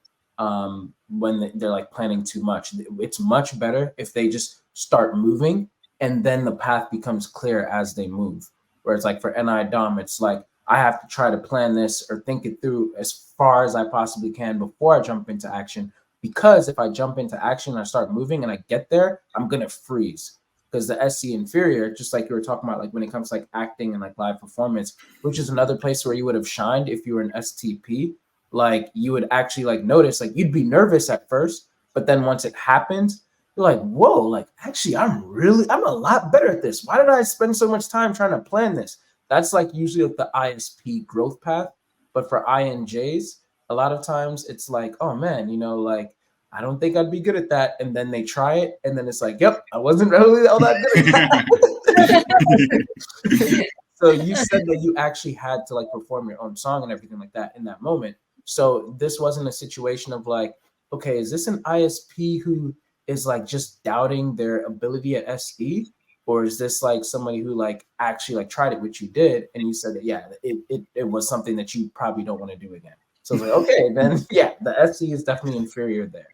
when they're like planning too much. It's much better if they just start moving and then the path becomes clear as they move. Where it's like for NI Dom, it's like I have to try to plan this or think it through as far as I possibly can before I jump into action. Because if I jump into action and I start moving and I get there, I'm going to freeze. Because the SC inferior, just like you were talking about, like when it comes to like acting and like live performance, which is another place where you would have shined if you were an STP, like you would actually like notice, like you'd be nervous at first, but then once it happens, you're like, whoa, like actually I'm a lot better at this. Why did I spend so much time trying to plan this? That's like usually like the ISP growth path. But for INJs, a lot of times it's like, oh man, like I don't think I'd be good at that. And then they try it. And then it's like, yep, I wasn't really all that good at that. So you said that you actually had to like perform your own song and everything like that in that moment. So this wasn't a situation of like, okay, is this an ISP who is like just doubting their ability at SE? Or is this like somebody who like actually like tried it, which you did, and you said that, yeah, it was something that you probably don't want to do again. So it's like, okay, then yeah, the SE is definitely inferior there.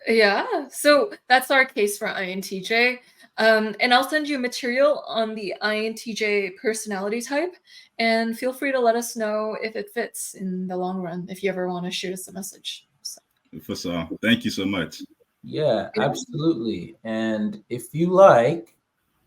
Yeah, so that's our case for INTJ. And I'll send you material on the INTJ personality type, and feel free to let us know if it fits in the long run, if you ever want to shoot us a message. So.
For sure. Thank you so much.
Yeah, absolutely. And if you like,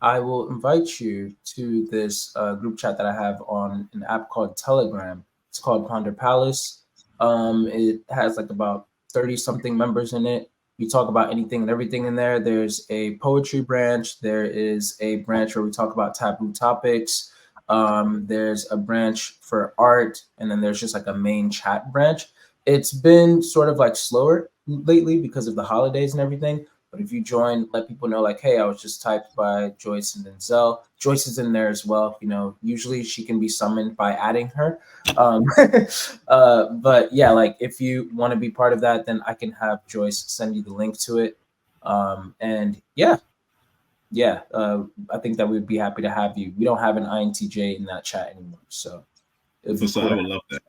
I will invite you to this group chat that I have on an app called Telegram. It's called Ponder Palace. It has like about 30 something members in it. We talk about anything and everything in there. There's a poetry branch. There is a branch where we talk about taboo topics. There's a branch for art, and then there's just like a main chat branch. It's been sort of like slower lately because of the holidays and everything. But if you join, let people know like, hey, I was just typed by Joyce and Denzel. Joyce is in there as well. Usually she can be summoned by adding her. But yeah, like if you want to be part of that, then I can have Joyce send you the link to it. And yeah, I think that we'd be happy to have you. We don't have an INTJ in that chat anymore, so
I would love that.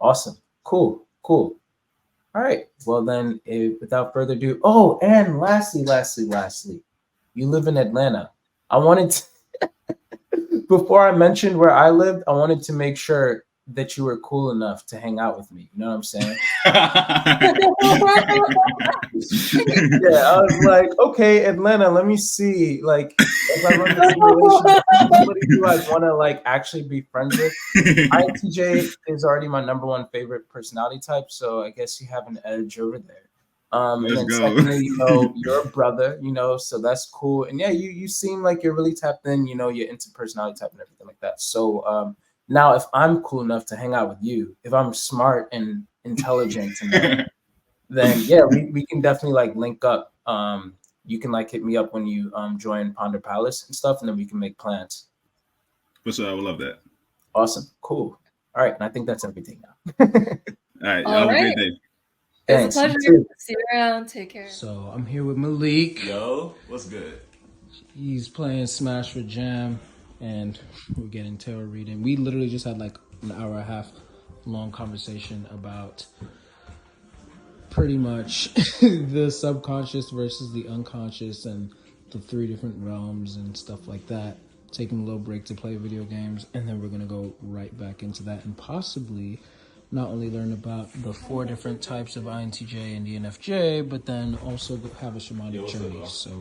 Awesome. Cool. Cool. All right. Well, then, without further ado, oh, and lastly, you live in Atlanta. I wanted to, before I mentioned where I lived, I wanted to make sure that you were cool enough to hang out with me. You know what I'm saying? Yeah, I was like, okay, Atlanta, let me see. Like, if I run this relationship, somebody who I want to like actually be friends with. INTJ is already my number one favorite personality type, so I guess you have an edge over there. And
Let's
then
go.
secondly, you know, you're a brother, you know, so that's cool. And yeah, you seem like you're really tapped in, you know, you're into personality type and everything like that. So now if I'm cool enough to hang out with you, if I'm smart and intelligent enough, then yeah, we can definitely like link up. You can like hit me up when you join Ponder Palace and stuff, and then we can make plans.
For sure, I would love that.
Awesome, cool. All right, and I think that's everything now.
All right, y'all have a great day.
Thanks.
It's a
You
pleasure.
too.
See you around. Take care.
So I'm here with Malik.
Yo, what's good?
He's playing Smash for Jam, and we're getting tarot reading. We literally just had like an hour and a half long conversation about pretty much the subconscious versus the unconscious and the three different realms and stuff like that. Taking a little break to play video games, and then we're gonna go right back into that and possibly not only learn about the 4 different types of INTJ and ENFJ, but then also have a shamanic journey. So,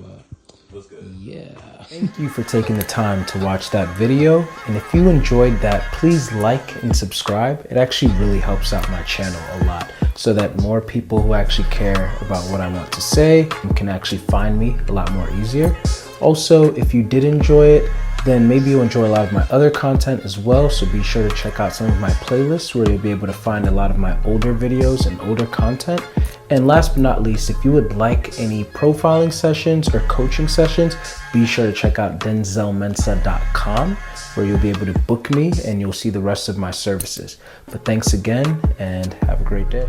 What's good?
yeah. Thank you for taking the time to watch that video. And if you enjoyed that, please like and subscribe. It actually really helps out my channel a lot so that more people who actually care about what I want to say can actually find me a lot more easier. Also, if you did enjoy it, then maybe you'll enjoy a lot of my other content as well. So be sure to check out some of my playlists where you'll be able to find a lot of my older videos and older content. And last but not least, if you would like any profiling sessions or coaching sessions, be sure to check out denzelmensah.com where you'll be able to book me and you'll see the rest of my services. But thanks again and have a great day.